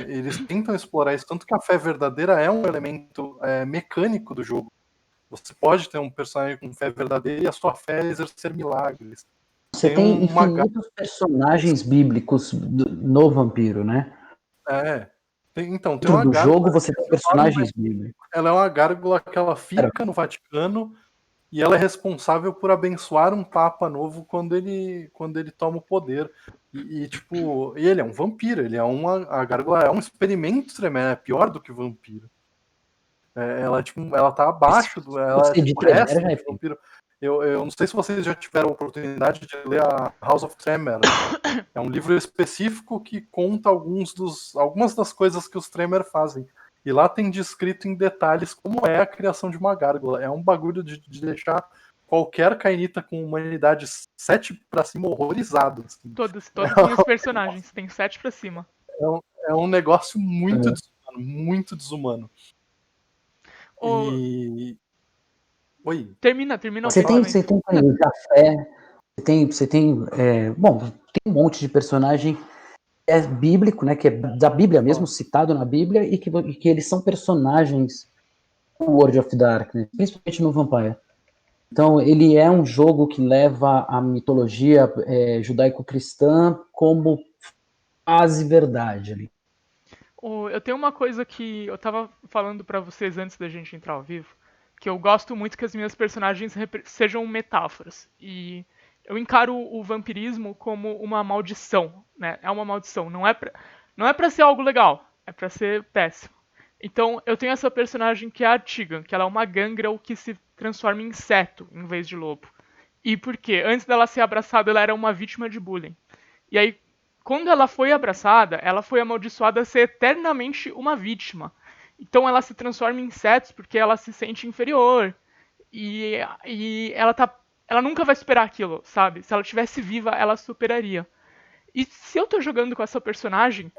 Eles tentam explorar isso, tanto que a fé verdadeira é um elemento mecânico do jogo. Você pode ter um personagem com fé verdadeira e a sua fé exercer milagres. Você tem infinitos personagens bíblicos no Vampiro, né? Então, tem Dentro uma do jogo gárgula você que tem se torna personagens bíblicos. ela é uma gárgula que ela fica no Vaticano e ela é responsável por abençoar um papa novo quando ele toma o poder. Tipo, ele é um vampiro, a gárgula é um experimento tremendo, é pior do que vampiro. Ela tá abaixo ela é Você de tipo resto Tremere já de vampiro. Eu não sei se vocês já tiveram a oportunidade de ler a House of Tremere. É um livro específico que conta algumas das coisas que os Tremere fazem. E lá tem descrito em detalhes como é a criação de uma gárgula. É um bagulho de deixar qualquer cainita com humanidade 7 pra cima horrorizado. Assim. Todos os meus personagens, tem 7 pra cima. É um negócio muito desumano, muito desumano. E. Oi. Termina o Você tem pensamento. o Jafé, bom, tem um monte de personagem é bíblico, né? Que é da Bíblia mesmo, citado na Bíblia, e que eles são personagens no World of Darkness, principalmente no Vampire. Então, ele é um jogo que leva a mitologia judaico-cristã como quase verdade ali. Eu tenho uma coisa que eu tava falando pra vocês antes da gente entrar ao vivo, que eu gosto muito que as minhas personagens sejam metáforas. E eu encaro o vampirismo como uma maldição, né? É uma maldição, não é pra ser algo legal, é pra ser péssimo. Então, eu tenho essa personagem que é a Tegan, que ela é uma gangrel que se transforma em inseto em vez de lobo. E por quê? Antes dela ser abraçada, ela era uma vítima de bullying. E aí, quando ela foi abraçada, ela foi amaldiçoada a ser eternamente uma vítima. Então ela se transforma em insetos porque ela se sente inferior. E ela nunca vai superar aquilo, sabe? Se ela tivesse viva, ela superaria. E se eu tô jogando com essa personagem,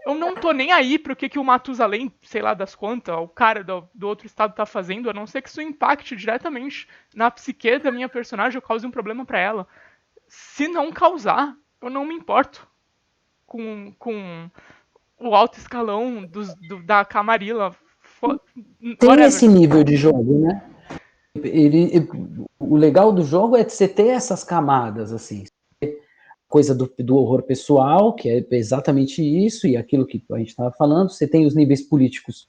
eu não tô nem aí pro que o Matusalém, sei lá das quantas, o cara do outro estado tá fazendo, a não ser que isso impacte diretamente na psique da minha personagem ou cause um problema pra ela. Se não causar, eu não me importo com o alto escalão da Camarilla. Tem Whatever. esse nível de jogo, né? O legal do jogo é você ter essas camadas, assim. Coisa do horror pessoal, que é exatamente isso, e aquilo que a gente estava falando. Você tem os níveis políticos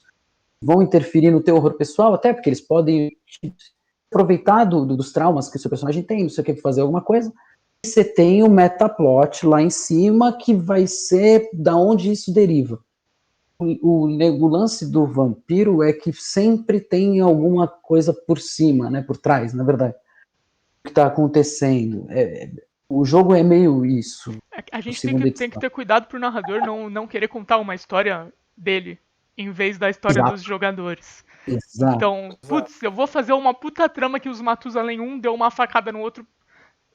que vão interferir no teu horror pessoal, até porque eles podem aproveitar dos traumas que o seu personagem tem, não sei o que, fazer alguma coisa. E você tem o metaplot lá em cima, que vai ser da onde isso deriva. O lance do vampiro é que sempre tem alguma coisa por cima, né, por trás, na verdade, o que está acontecendo. O jogo é meio isso. A gente tem que ter cuidado pro narrador não querer contar uma história dele, em vez da história Exato. dos jogadores. Exato. Então, putz, eu vou fazer uma puta trama que os Matusalém um deu uma facada no outro.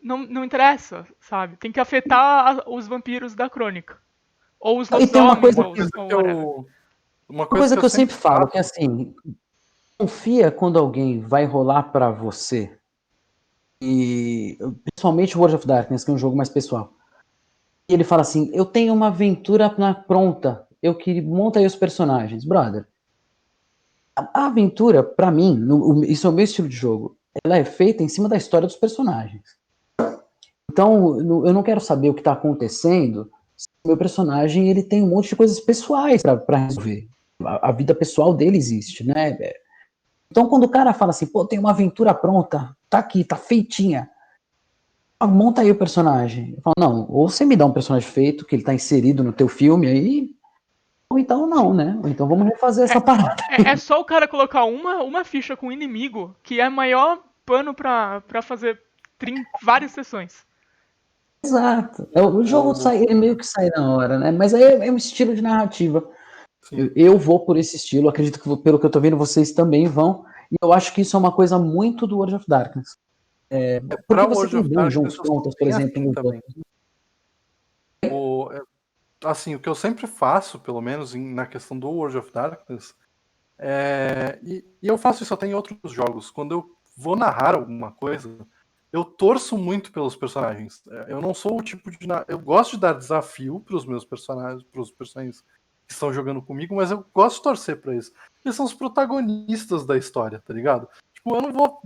Não interessa, sabe? Tem que afetar os vampiros da crônica. Ou os E tem uma lobisomens, coisa ou whatever. Uma Uma coisa que eu sempre falo, faço, que é assim, confia quando alguém vai rolar pra você, e principalmente World of Darkness, que é um jogo mais pessoal, e ele fala assim, eu tenho uma aventura pronta, eu que monta aí os personagens. Brother, a aventura, pra mim, isso é o meu estilo de jogo, ela é feita em cima da história dos personagens. Então, eu não quero saber o que tá acontecendo se o meu personagem ele tem um monte de coisas pessoais pra resolver. A vida pessoal dele existe, né? Então, quando o cara fala assim, pô, tem uma aventura pronta, tá aqui, tá feitinha, monta aí o personagem. Eu falo, não, ou você me dá um personagem feito, que ele tá inserido no teu filme aí, ou então não, né? Ou então vamos refazer essa parada. É só o cara colocar uma ficha com inimigo, que é maior pano pra fazer várias sessões. Exato. O jogo ele meio que sai na hora, né? Mas aí é um estilo de narrativa. Eu vou por esse estilo, acredito que pelo que eu tô vendo, vocês também vão. E eu acho que isso é uma coisa muito do World of Darkness. Porque você tem dungeons prontas, por exemplo, assim no também. Assim, o que eu sempre faço, pelo menos na questão do World of Darkness, e eu faço isso até em outros jogos. Quando eu vou narrar alguma coisa, eu torço muito pelos personagens. Eu não sou o tipo de... Eu gosto de dar desafio para os meus personagens, para os personagens que estão jogando comigo, mas eu gosto de torcer para eles. Eles são os protagonistas da história, tá ligado? Tipo, eu não vou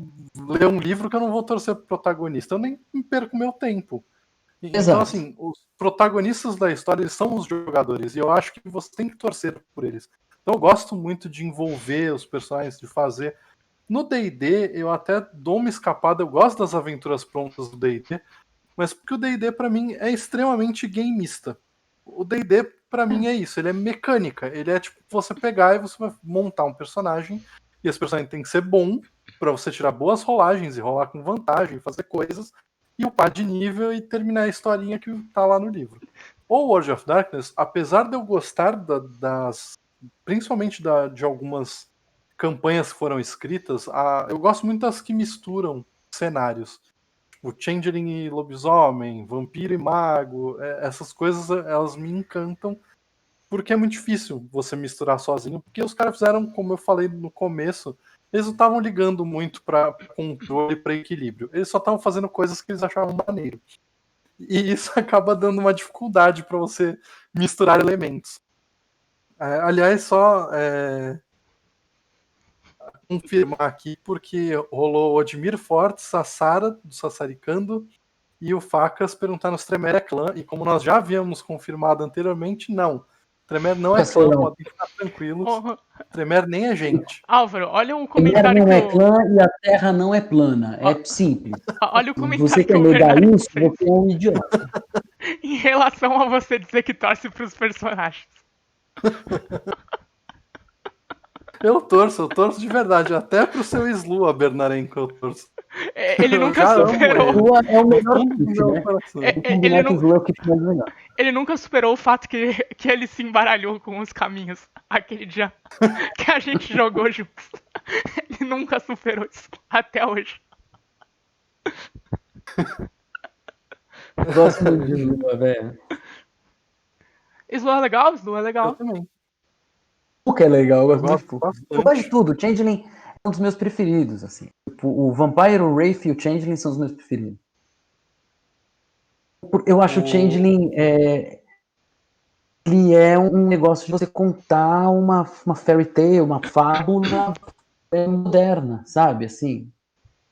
ler um livro que eu não vou torcer pro protagonista. Eu nem perco meu tempo. Então, assim, os protagonistas da história eles são os jogadores, e eu acho que você tem que torcer por eles. Então, eu gosto muito de envolver os personagens, de fazer. No D&D, eu até dou uma escapada, eu gosto das aventuras prontas do D&D, mas porque o D&D, pra mim, é extremamente gameista. O D&D, pra mim, é isso, ele é mecânica, ele é tipo você pegar e você vai montar um personagem, e esse personagem tem que ser bom, pra você tirar boas rolagens, e rolar com vantagem, fazer coisas, e upar de nível e terminar a historinha que tá lá no livro. O World of Darkness, apesar de eu gostar principalmente de algumas campanhas que foram escritas, eu gosto muito das que misturam cenários. Tipo, Changeling e lobisomem, vampiro e mago, essas coisas elas me encantam, porque é muito difícil você misturar sozinho, porque os caras fizeram, como eu falei no começo, eles não estavam ligando muito para controle e para equilíbrio. Eles só estavam fazendo coisas que eles achavam maneiro. E isso acaba dando uma dificuldade para você misturar elementos. Aliás, só confirmar aqui, porque rolou o Admir Fortes, a Sara, do Sassaricando, e o Facas perguntaram se Tremere é clã, e como nós já havíamos confirmado anteriormente, não. Tremere não é clã, podem ficar tranquilos. Tremere nem é gente. Álvaro, olha o Tremere comentário não que é clã e a Terra não é plana. É simples. Olha o Você comentário que quer o negar Bernardo isso, fez você é um idiota. em relação a você dizer que torce pros personagens. Eu torço de verdade. Até pro seu Slu, a Bernarenko, eu torço. Ele nunca já amo superou. ele. Lua é o No melhor fundo do kit, meu né? coração. É, Vou ele, combinar que o nu- Lua é o kit mais legal. ele nunca superou o fato que ele se embaralhou com os caminhos aquele dia que a gente jogou juntos. Ele nunca superou isso até hoje. Eu gosto muito de Lua, velho. Slow é legal? Slow é Eu legal. também. O que é legal, eu gosto muito de gosto Fu. bastante. Eu gosto de tudo. O Changeling é um dos meus preferidos, assim. O Vampire, o Wraith e o Changeling são os meus preferidos. Eu acho o Changeling ele é um negócio de você contar uma fairy tale, uma fábula moderna, sabe? Assim,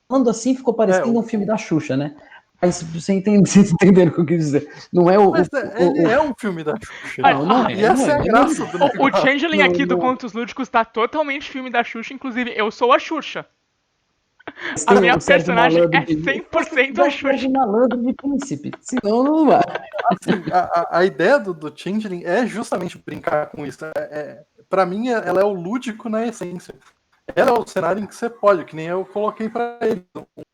falando assim ficou parecendo um filme da Xuxa, né? Mas vocês entenderam o que eu quis dizer. Não é Mas ele é um filme da Xuxa. Não é. E essa é a graça do negócio. O Changeling aqui do não. Contos Lúdicos tá totalmente filme da Xuxa, inclusive eu sou a Xuxa. Mas A tem minha o Sérgio personagem Malandro é de 100% a o Sérgio Xuxa. Malandro de príncipe. Senão não vai. Assim, a ideia do Changeling é justamente brincar com isso. Pra mim, ela é o lúdico na essência. Ela é o cenário em que você pode, que nem eu coloquei pra ele. Um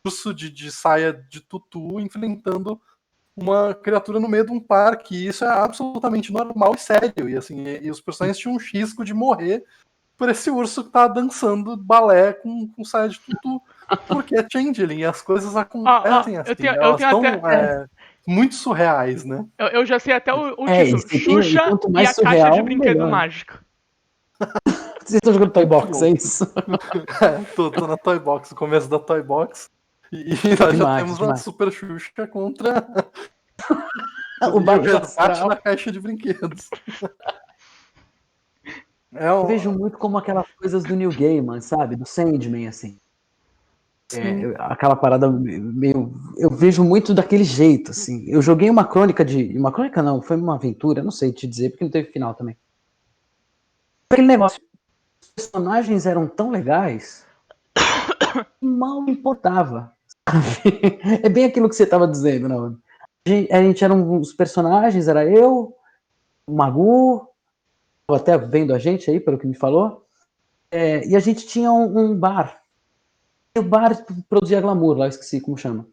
curso de saia de tutu enfrentando uma criatura no meio de um parque. E isso é absolutamente normal e sério. E, assim, e os personagens tinham um risco de morrer por esse urso que tá dançando balé com saia de tutu. Porque é Changeling e as coisas acontecem assim. Eu Elas tenho são até. muito surreais, né? Eu já sei até o E título: você tem, Xuxa quanto e mais a caixa de surreal, brinquedo melhor. mágico. Vocês estão jogando Toy Box, é isso? Tô na Toy Box, no começo da Toy Box. E nós já temos Demais. a Super Xuxa contra O Baixo resgate Astral. na caixa de brinquedos. Eu vejo muito como aquelas coisas do Neil Gaiman, sabe? Do Sandman, assim. Aquela parada meio... Eu vejo muito daquele jeito, assim. Eu joguei uma crônica de... Uma crônica não, foi uma aventura, não sei te dizer, porque não teve final também. Aquele negócio... Os personagens eram tão legais que mal importava. Sabe? É bem aquilo que você estava dizendo, não? A gente era uns personagens, era eu, o Magu, até vendo a gente aí, pelo que me falou, e a gente tinha um bar. E o bar produzia glamour, lá eu esqueci como chama.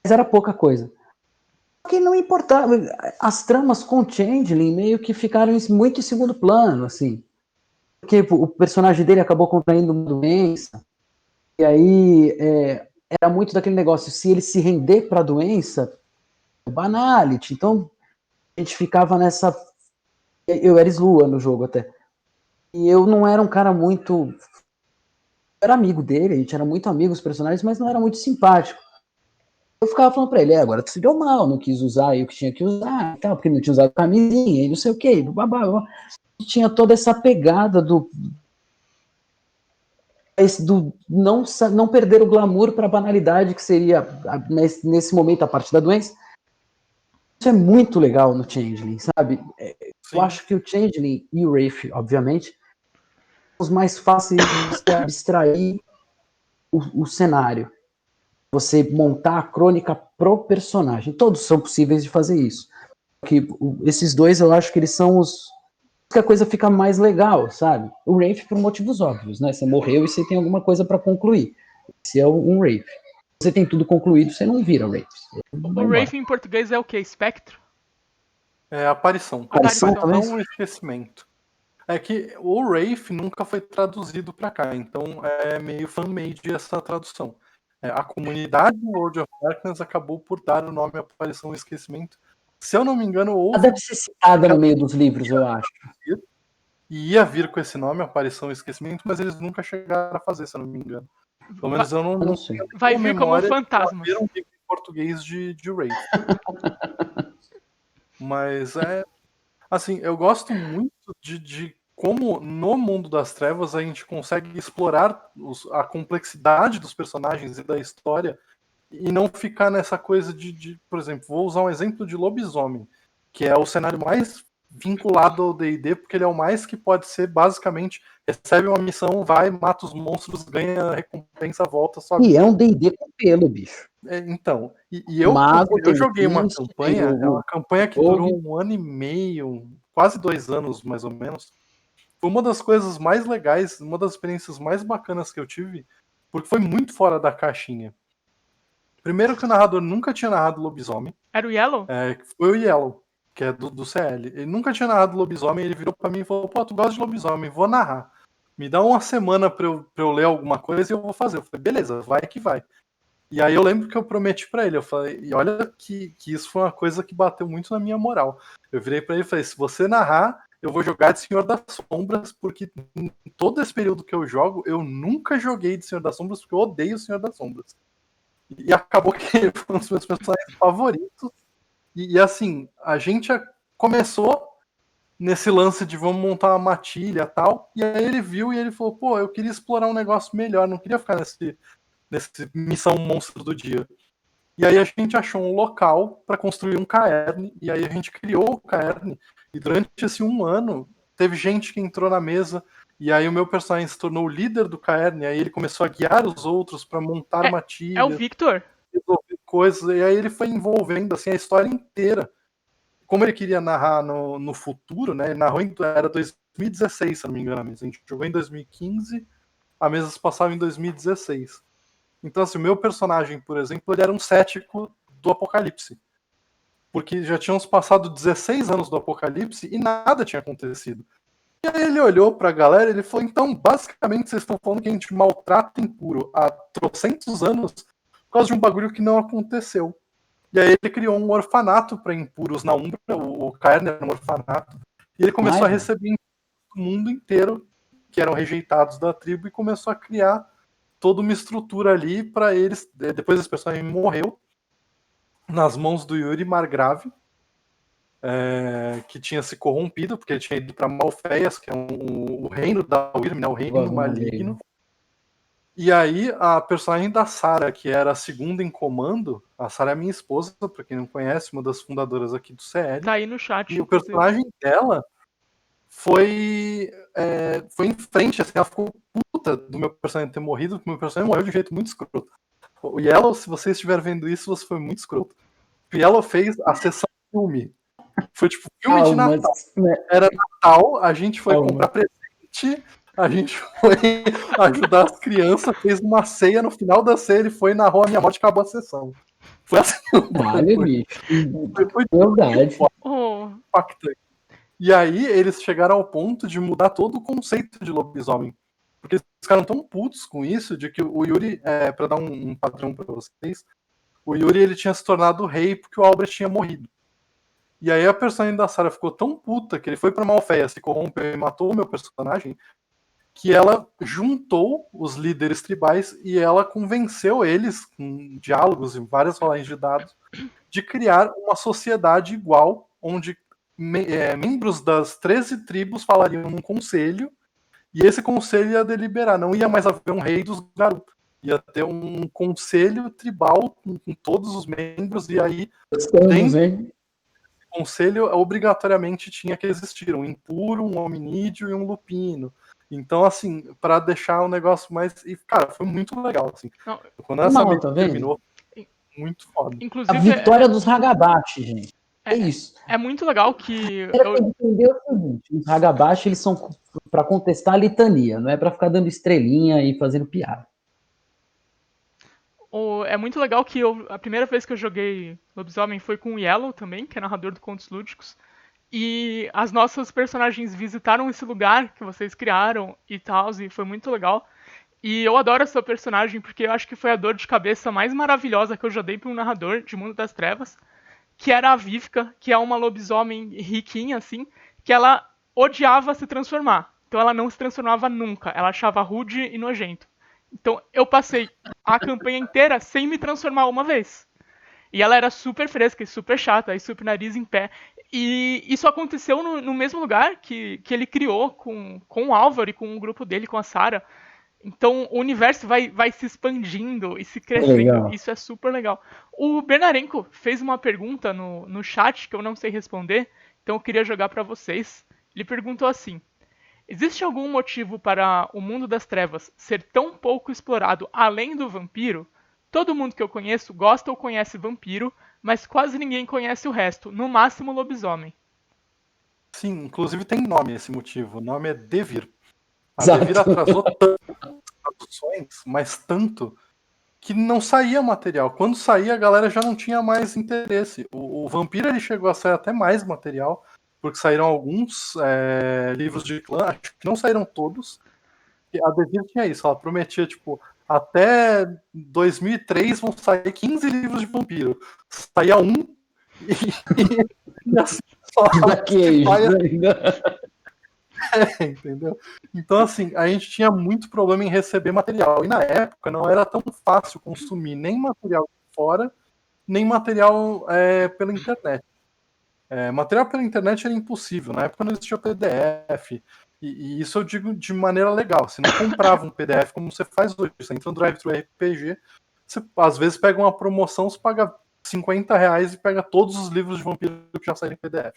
Mas era pouca coisa. Que não importava. As tramas com o Changeling meio que ficaram muito em segundo plano, assim. Porque o personagem dele acabou contraindo uma doença. E aí era muito daquele negócio, se ele se render para a doença, banality. Então a gente ficava nessa. Eu era Slua no jogo até. E eu não era um cara muito. Eu era amigo dele, a gente era muito amigo dos personagens, mas não era muito simpático. Eu ficava falando pra ele, agora tu se deu mal, não quis usar aí o que tinha que usar, tal, porque não tinha usado camisinha e não sei o que, babá. Tinha toda essa pegada do não perder o glamour para a banalidade que seria nesse momento a parte da doença. Isso é muito legal no Changeling, sabe? Eu acho que o Changeling e o Wraith, obviamente, são os mais fáceis de abstrair o cenário. Você montar a crônica pro personagem. Todos são possíveis de fazer isso. Esses dois eu acho que eles são os que a coisa fica mais legal, sabe? O Wraith por motivos óbvios, né? Você morreu e você tem alguma coisa para concluir. Esse é um Wraith. Você tem tudo concluído, você não vira Wraith. O Wraith em português é o quê? Espectro? É aparição. Aparição também? Não esquecimento. É que o Wraith nunca foi traduzido para cá, então é meio fan-made essa tradução. A comunidade do World of Darkness acabou por dar o nome Aparição e Esquecimento. Se eu não me engano, ela deve ser citada no meio dos livros, eu acho. E ia vir com esse nome, Aparição e Esquecimento, mas eles nunca chegaram a fazer, se eu não me engano. Pelo menos eu não sei. Vai vir como um fantasma. português de Wraith. Mas assim, eu gosto muito de como no mundo das trevas a gente consegue explorar a complexidade dos personagens e da história e não ficar nessa coisa por exemplo, vou usar um exemplo de lobisomem, que é o cenário mais vinculado ao D&D, porque ele é o mais que pode ser, basicamente, recebe uma missão, vai, mata os monstros, ganha recompensa, volta, sobe. E é um D&D com pelo, bicho. Então, Mago, eu joguei uma Beast, campanha, é uma campanha que Rogue. durou 1 ano e meio, quase 2 anos, mais ou menos. Foi uma das coisas mais legais, uma das experiências mais bacanas que eu tive, porque foi muito fora da caixinha. Primeiro que o narrador nunca tinha narrado lobisomem. Era o Yellow? Foi o Yellow, que é do CL. Ele nunca tinha narrado lobisomem, ele virou pra mim e falou, pô, tu gosta de lobisomem, vou narrar. Me dá uma semana pra eu ler alguma coisa e eu vou fazer. Eu falei, beleza, vai que vai. E aí eu lembro que eu prometi pra ele, eu falei, e olha que isso foi uma coisa que bateu muito na minha moral. Eu virei pra ele e falei, se você narrar, eu vou jogar de Senhor das Sombras, porque em todo esse período que eu jogo, eu nunca joguei de Senhor das Sombras, porque eu odeio o Senhor das Sombras. E acabou que ele foi um dos meus personagens favoritos. E assim, a gente começou nesse lance de vamos montar uma matilha e tal, e aí ele viu e ele falou, pô, eu queria explorar um negócio melhor, não queria ficar nesse missão monstro do dia. E aí a gente achou um local para construir um caerne, e aí a gente criou o caerne, e durante esse 1 ano, teve gente que entrou na mesa, e aí o meu personagem se tornou o líder do caerne, aí ele começou a guiar os outros para montar matilha. É o Victor? Resolver coisas, e aí ele foi envolvendo assim, a história inteira. Como ele queria narrar no futuro, né? Ele narrou era 2016, se não me engano, a mesa. A gente jogou em 2015, a mesa se passava em 2016. Então, assim, o meu personagem, por exemplo, ele era um cético do Apocalipse. Porque já tínhamos passado 16 anos do Apocalipse e nada tinha acontecido. E aí ele olhou pra galera e ele falou, então, basicamente, vocês estão falando que a gente maltrata impuro há trocentos anos por causa de um bagulho que não aconteceu. E aí ele criou um orfanato para impuros na Umbra, o Caern era um orfanato, e ele começou a receber impuros do mundo inteiro, que eram rejeitados da tribo, e começou a criar toda uma estrutura ali para eles. Depois esse personagem morreu nas mãos do Yuri Margrave, que tinha se corrompido, porque ele tinha ido para Malfeias, que é o reino da Wyrm, né, o reino maligno. E aí, a personagem da Sarah, que era a segunda em comando, a Sarah é minha esposa, pra quem não conhece, uma das fundadoras aqui do CL. Tá aí no chat. E o personagem dela foi em frente, assim, ela ficou puta do meu personagem ter morrido, porque o meu personagem morreu de um jeito muito escroto. O Yellow, se você estiver vendo isso, você foi muito escroto. O Yellow fez a sessão filme. Foi tipo filme de Natal. Era Natal, a gente foi comprar presente, a gente foi ajudar as crianças, fez uma ceia, no final da ceia ele foi na rua Minha Morte e acabou a sessão. Foi assim. Vale, bicho. Foi Verdade. impactante. E aí eles chegaram ao ponto de mudar todo o conceito de lobisomem. Porque eles ficaram tão putos com isso, de que o Yuri, pra dar um padrão pra vocês, o Yuri ele tinha se tornado rei porque o Albrecht tinha morrido. E aí a personagem da Sarah ficou tão puta que ele foi pra Malfeia, se corrompeu e matou o meu personagem, que ela juntou os líderes tribais e ela convenceu eles, com diálogos e várias rolagens de dados, de criar uma sociedade igual, onde membros das 13 tribos falariam num conselho, e esse conselho ia deliberar, não ia mais haver um rei dos Garou, ia ter um conselho tribal com todos os membros, e aí dentro conselho obrigatoriamente tinha que existir um impuro, um hominídeo e um lupino. Então, assim, para deixar o negócio mais... E, cara, foi muito legal, assim. Não, quando essa mesa terminou, muito foda. Inclusive, a vitória dos Hagabashi, gente. É isso. É muito legal que... Tem que entender o seguinte, os Hagabashi, eles são para contestar a litania, não é para ficar dando estrelinha e fazendo piada. É muito legal que a primeira vez que eu joguei Lobisomem foi com o Yellow também, que é narrador do Contos Lúdicos. E as nossas personagens visitaram esse lugar que vocês criaram e tal, e foi muito legal. E eu adoro essa personagem porque eu acho que foi a dor de cabeça mais maravilhosa que eu já dei para um narrador de Mundo das Trevas, que era a Vivka, que é uma lobisomem riquinha, assim, que ela odiava se transformar. Então ela não se transformava nunca, ela achava rude e nojento. Então eu passei a campanha inteira sem me transformar uma vez. E ela era super fresca e super chata, e super nariz em pé. E isso aconteceu no mesmo lugar que ele criou com o Álvaro e com o grupo dele, com a Sarah. Então o universo vai se expandindo e se crescendo. Legal. Isso é super legal. O Bernarenko fez uma pergunta no chat que eu não sei responder, então eu queria jogar para vocês. Ele perguntou assim: existe algum motivo para o mundo das trevas ser tão pouco explorado além do vampiro? Todo mundo que eu conheço gosta ou conhece vampiro, mas quase ninguém conhece o resto, no máximo lobisomem. Sim, inclusive tem nome esse motivo. O nome é Devir. A Exato. Devir atrasou tanto as traduções, mas tanto, que não saía material. Quando saía, a galera já não tinha mais interesse. O Vampiro ele chegou a sair até mais material, porque saíram alguns livros de clã, acho que não saíram todos. A Devir tinha isso, ela prometia, tipo, até 2003 vão sair 15 livros de vampiro. Saía um e assim só. Entendeu? Então, assim, a gente tinha muito problema em receber material. E na época não era tão fácil consumir nem material de fora, nem material pela internet. Material pela internet era impossível. Na época não existia PDF. E isso eu digo de maneira legal. Você não comprava um PDF como você faz hoje. Você entra no Drive-Thru RPG, você às vezes pega uma promoção, você paga R$50 e pega todos os livros de vampiro que já saíram em PDF.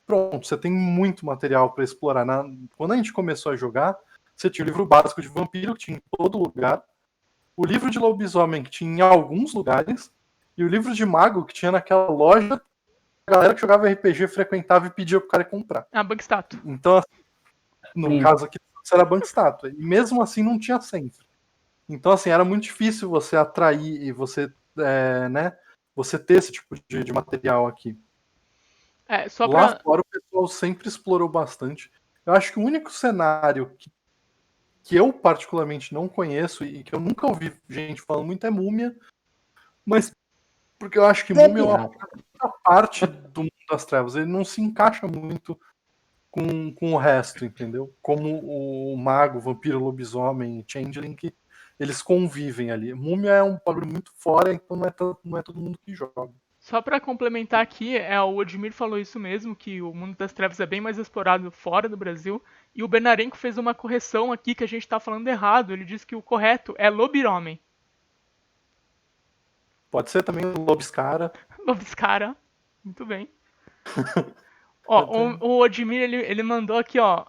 Pronto, você tem muito material para explorar. Quando a gente começou a jogar, você tinha o livro básico de vampiro, que tinha em todo lugar, o livro de lobisomem, que tinha em alguns lugares, e o livro de mago, que tinha naquela loja, a galera que jogava RPG frequentava e pedia pro cara comprar. Ah, Bankstato. Então, assim, no caso aqui, isso era Bankstato. E mesmo assim não tinha sempre. Então, assim, era muito difícil você atrair e você, você ter esse tipo de material aqui. Lá fora o pessoal sempre explorou bastante. Eu acho que o único cenário que eu particularmente não conheço e que eu nunca ouvi gente falando muito é Múmia, mas porque eu acho que Múmia é uma parte do mundo das trevas. Ele não se encaixa muito com o resto, entendeu? Como o mago, o vampiro, o lobisomem e changeling, que eles convivem ali. Múmia é um bagulho muito fora, então não é todo mundo que joga. Só pra complementar aqui, o Odmir falou isso mesmo, que o mundo das trevas é bem mais explorado fora do Brasil, e o Bernarenko fez uma correção aqui que a gente tá falando errado. Ele disse que o correto é lobiromem. Pode ser também Lobiscara. Lobiscara, muito bem. Ó, o Odmir, ele mandou aqui, ó,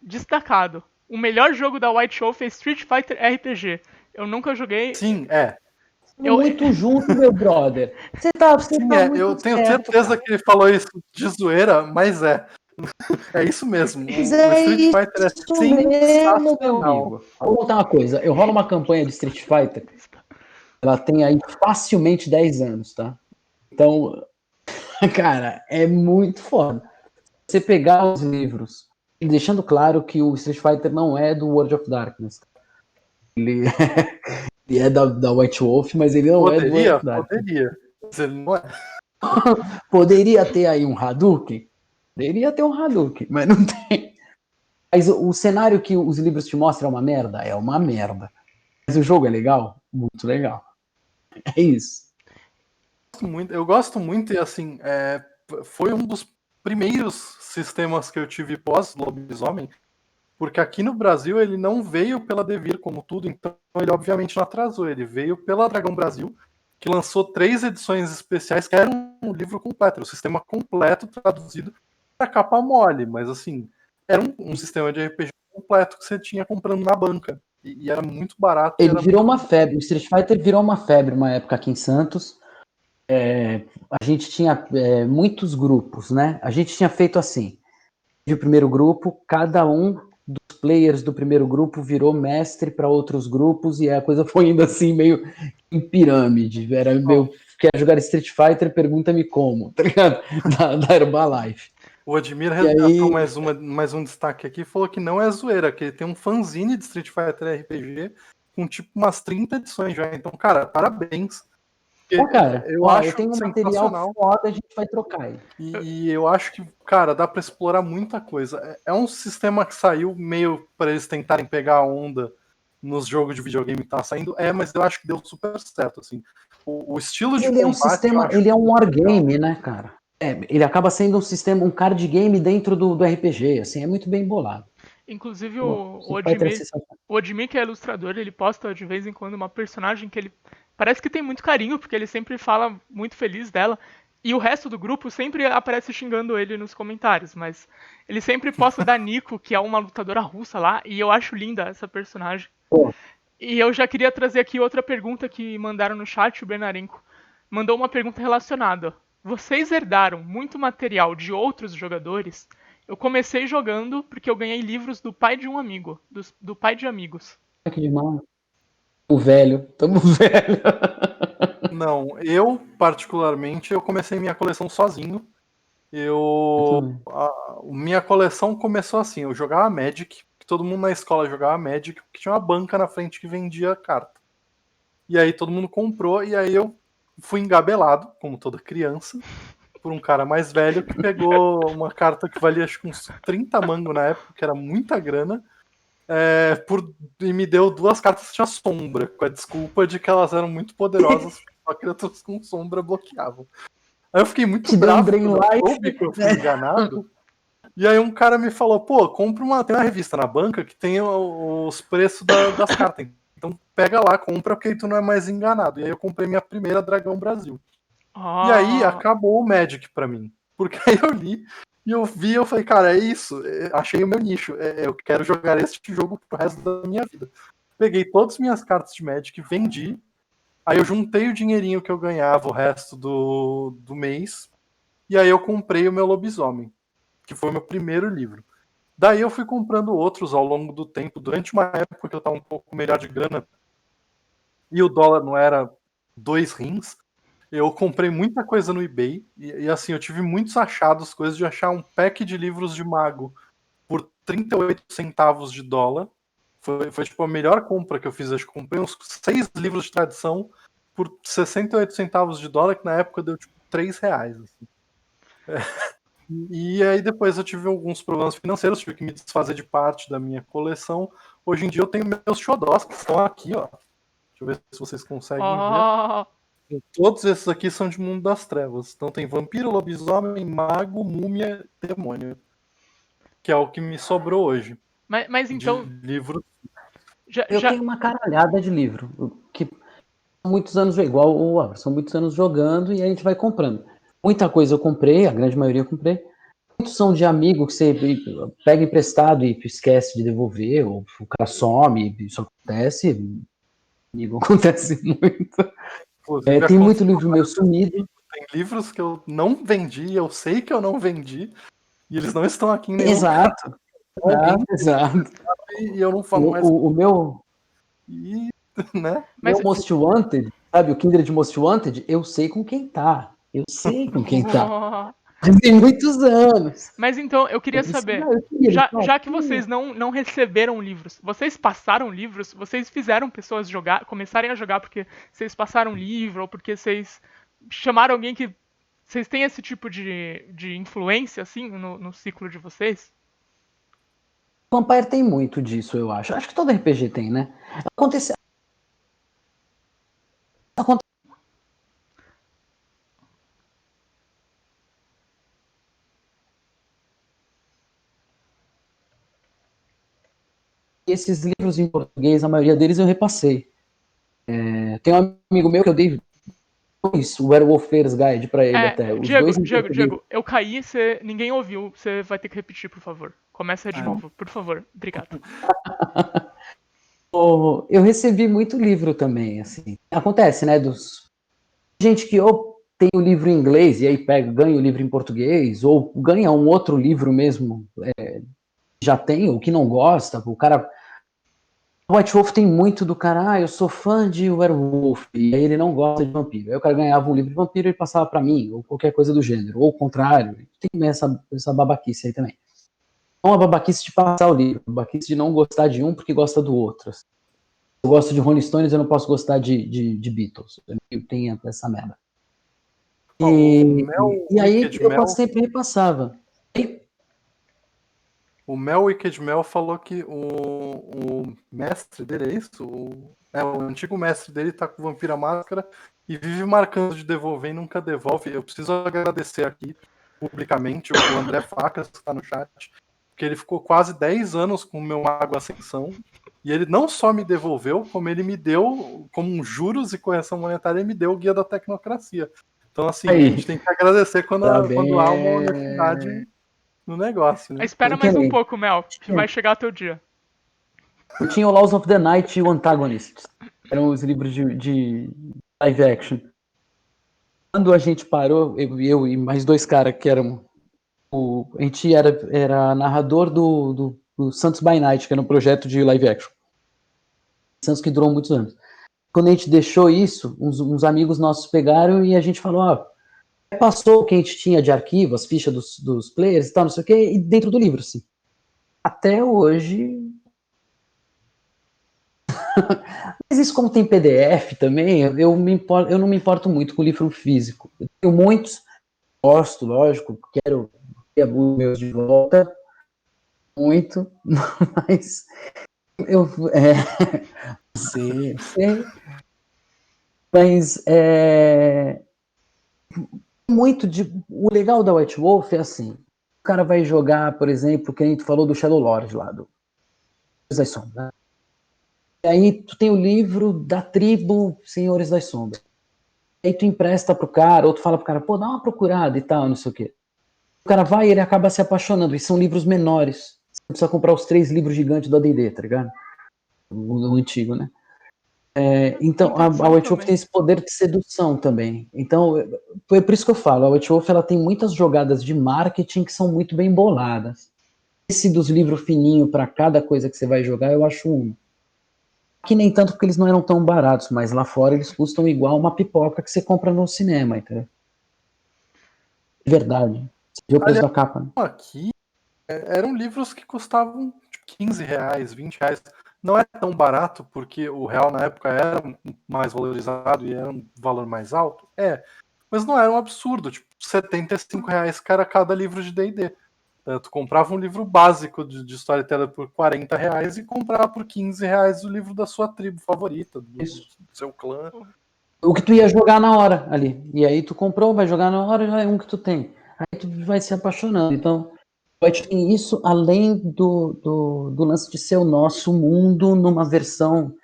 destacado. O melhor jogo da White Wolf é Street Fighter RPG. Eu nunca joguei. Sim, Muito junto, meu brother. Você tá muito eu tenho certo, certeza cara. que ele falou isso de zoeira, mas é. É isso mesmo. O Street Fighter é mesmo, meu sensacional. amigo. Vou contar uma coisa. Eu rolo uma campanha de Street Fighter. Ela tem aí facilmente 10 anos, tá? Então, cara, é muito foda. Você pegar os livros, deixando claro que o Street Fighter não é do World of Darkness. Ele é da White Wolf, mas ele não é do World of Darkness. Poderia, mas ele não é. Poderia ter aí um Hadouken? Poderia ter um Hadouken, mas não tem. Mas o cenário que os livros te mostram é uma merda? É uma merda. Mas o jogo é legal? Muito legal. É isso. Eu gosto muito e assim, foi um dos primeiros sistemas que eu tive pós-lobisomem, porque aqui no Brasil ele não veio pela Devir como tudo, então ele obviamente não atrasou, ele veio pela Dragão Brasil, que lançou 3 edições especiais, que era um livro completo, o sistema completo traduzido para capa mole, mas assim, era um sistema de RPG completo que você tinha comprando na banca, e era muito barato. Ele virou uma febre, o Street Fighter virou uma febre uma época aqui em Santos. A gente tinha muitos grupos, né? A gente tinha feito assim, o primeiro grupo, cada um dos players do primeiro grupo virou mestre para outros grupos e a coisa foi indo assim meio em pirâmide. Era meio, quer jogar Street Fighter, pergunta-me como, tá ligado? Da Herbalife. O Admir resgatou mais um destaque aqui e falou que não é zoeira, que ele tem um fanzine de Street Fighter RPG com tipo umas 30 edições já. Então, cara, parabéns. Cara, eu tenho um material foda, a gente vai trocar ele. E eu acho que, cara, dá pra explorar muita coisa. É um sistema que saiu meio pra eles tentarem pegar a onda nos jogos de videogame que tá saindo, mas eu acho que deu super certo, assim. o estilo de Ele é um combate, eu sistema, acho ele é um muito legal. wargame, né, cara? Ele acaba sendo um sistema, um card game dentro do RPG, assim, é muito bem bolado. Inclusive O o Street Fighter é Odimi, sensacional. o Odimi, que é ilustrador, ele posta de vez em quando uma personagem que ele parece que tem muito carinho, porque ele sempre fala muito feliz dela. E o resto do grupo sempre aparece xingando ele nos comentários, mas ele sempre posta da Nico, que é uma lutadora russa lá, e eu acho linda essa personagem. Pô, E eu já queria trazer aqui outra pergunta que mandaram no chat, o Benarenko mandou uma pergunta relacionada. Vocês herdaram muito material de outros jogadores? Eu comecei jogando porque eu ganhei livros do pai de um amigo, do pai de amigos. que demais. O velho, tamo velho. Não, eu particularmente, eu comecei minha coleção sozinho. Minha coleção começou assim, eu jogava Magic, que todo mundo na escola jogava Magic, porque tinha uma banca na frente que vendia carta. E aí todo mundo comprou, e aí eu fui engabelado, como toda criança, por um cara mais velho que pegou uma carta que valia acho que uns 30 mango na época, que era muita grana, e me deu 2 cartas que tinha sombra, com a desculpa de que elas eram muito poderosas, só criaturas com sombra bloqueavam. Aí eu fiquei muito Te deu um bravo Brain quando eu Life. soube que eu fui enganado. E aí um cara me falou, pô, tem uma revista na banca que tem os preços das cartas. Então pega lá, compra, porque aí tu não é mais enganado. E aí eu comprei minha primeira Dragão Brasil. E aí Ah, acabou o Magic pra mim. Porque aí eu li e eu vi, eu falei, cara, é isso, achei o meu nicho. Eu quero jogar este jogo pro resto da minha vida. Peguei todas as minhas cartas de Magic, vendi. Aí eu juntei o dinheirinho que eu ganhava o resto do mês. E aí eu comprei o meu Lobisomem, que foi o meu primeiro livro. Daí eu fui comprando outros ao longo do tempo, durante uma época que eu estava um pouco melhor de grana e o dólar não era 2 rins, eu comprei muita coisa no eBay e assim, eu tive muitos achados, coisas de achar um pack de livros de mago por 38 centavos de dólar. Foi tipo a melhor compra que eu fiz. Acho que comprei uns 6 livros de tradição por 68 centavos de dólar, que na época deu tipo R$ 3. Assim. E aí depois eu tive alguns problemas financeiros, tive que me desfazer de parte da minha coleção. Hoje em dia eu tenho meus xodós que estão aqui, ó. Deixa eu ver se vocês conseguem ver. ah, Todos esses aqui são de Mundo das Trevas. Então tem vampiro, lobisomem, mago, múmia, demônio. Que é o que me sobrou hoje. mas De então, livro. já, Eu já, tenho uma caralhada de livro, que são muitos anos, igual o Álvaro, são muitos anos jogando e a gente vai comprando. Muita coisa eu comprei, a grande maioria eu comprei. Muitos são de amigo que você pega emprestado e esquece de devolver, ou o cara some, isso acontece, amigo, acontece muito. Inclusive, Tem muito aconteceu livro meu sumido. tem livros que eu não vendi, eu sei que eu não vendi, e eles não estão aqui em nenhum lugar. Exato, Alguém exato. e eu não falo mais. O meu, E, né? mas, Most Wanted, sabe, o Kindred Most Wanted, eu sei com quem tá. Eu sei com quem tá. Tem muitos anos. mas então, eu Eu queria saber, precisava, eu queria, já que vocês não receberam livros, vocês passaram livros, vocês fizeram pessoas começarem a jogar porque vocês passaram livro, ou porque vocês chamaram alguém que. Vocês têm esse tipo de influência, assim, no ciclo de vocês? Vampire tem muito disso, eu acho. Acho que todo RPG tem, né? Acontece, esses livros em português, a maioria deles eu repassei. Tem um amigo meu que eu dei o Werewolfers Guide pra ele até. Os dois em português. Diego, eu caí, ninguém ouviu, você vai ter que repetir, por favor. Começa de novo, por favor. Obrigado. Eu recebi muito livro também, assim. Acontece, né? Dos gente que ou tem o livro em inglês e aí ganha o livro em português, ou ganha um outro livro mesmo, já tem, ou que não gosta, o cara. O White Wolf tem muito do cara, eu sou fã de Werewolf, e aí ele não gosta de vampiro. Aí o cara ganhava um livro de vampiro e ele passava pra mim, ou qualquer coisa do gênero, ou o contrário. Tem essa babaquice aí também. Não a babaquice de passar o livro, a babaquice de não gostar de um porque gosta do outro. Eu gosto de Rolling Stones, eu não posso gostar de Beatles. Tem essa merda. O Mel E aí Wicked eu Mel, quase sempre repassava. o Mel Wicked Mel falou que o mestre dele é isso? O antigo mestre dele tá com Vampira Máscara e vive marcando de devolver e nunca devolve. Eu preciso agradecer aqui publicamente o André Facas, que está no chat, porque ele ficou quase 10 anos com o meu Mago Ascensão, e ele não só me devolveu, como ele me deu, como juros e correção monetária, ele me deu o Guia da Tecnocracia. Então, assim, a gente tem que agradecer quando há uma honestidade no negócio, né? Espera mais um pouco, Mel, que vai chegar o teu dia. Eu tinha o Laws of the Night e o Antagonist. Eram os livros de live action. Quando a gente parou, eu e mais 2 caras que eram. A gente era narrador do Santos by Night, que era um projeto de live action. Santos que durou muitos anos. Quando a gente deixou isso, uns amigos nossos pegaram e a gente falou: passou o que a gente tinha de arquivo, as fichas dos players e tal, não sei o que, e dentro do livro, assim. Até hoje. Mas isso, como tem PDF também, eu não me importo muito com o livro físico. Eu tenho muitos, gosto, lógico, quero ter os meus de volta, muito, mas eu. Sei. Mas muito de. O legal da White Wolf é assim: o cara vai jogar, por exemplo, que a gente falou do Shadow Lord lá, do das Sombras. E aí tu tem o livro da tribo Senhores das Sombras. Aí tu empresta pro cara, ou tu fala pro cara, pô, dá uma procurada e tal, não sei o quê. O cara vai e ele acaba se apaixonando, e são livros menores. Você não precisa comprar os 3 livros gigantes do AD&D, tá ligado? O antigo, né? Então, a White Wolf tem esse poder de sedução também. Então, foi por isso que eu falo, a White Wolf ela tem muitas jogadas de marketing que são muito bem boladas. Esse dos livros fininhos para cada coisa que você vai jogar, eu acho um. Que nem tanto porque eles não eram tão baratos, mas lá fora eles custam igual uma pipoca que você compra no cinema, entendeu? Verdade. Você viu o preço da capa, né? Aqui eram livros que custavam R$15, R$20. Não é tão barato, porque o real na época era mais valorizado e era um valor mais alto. Mas não era um absurdo, tipo, R$75 cada livro de D&D. Tu comprava um livro básico de storyteller por R$40 e comprava por R$15 o livro da sua tribo favorita, do seu clã. O que tu ia jogar na hora ali. E aí tu comprou, vai jogar na hora, já é um que tu tem. Aí tu vai se apaixonando. Então, tem isso além do lance de ser o nosso mundo numa versão.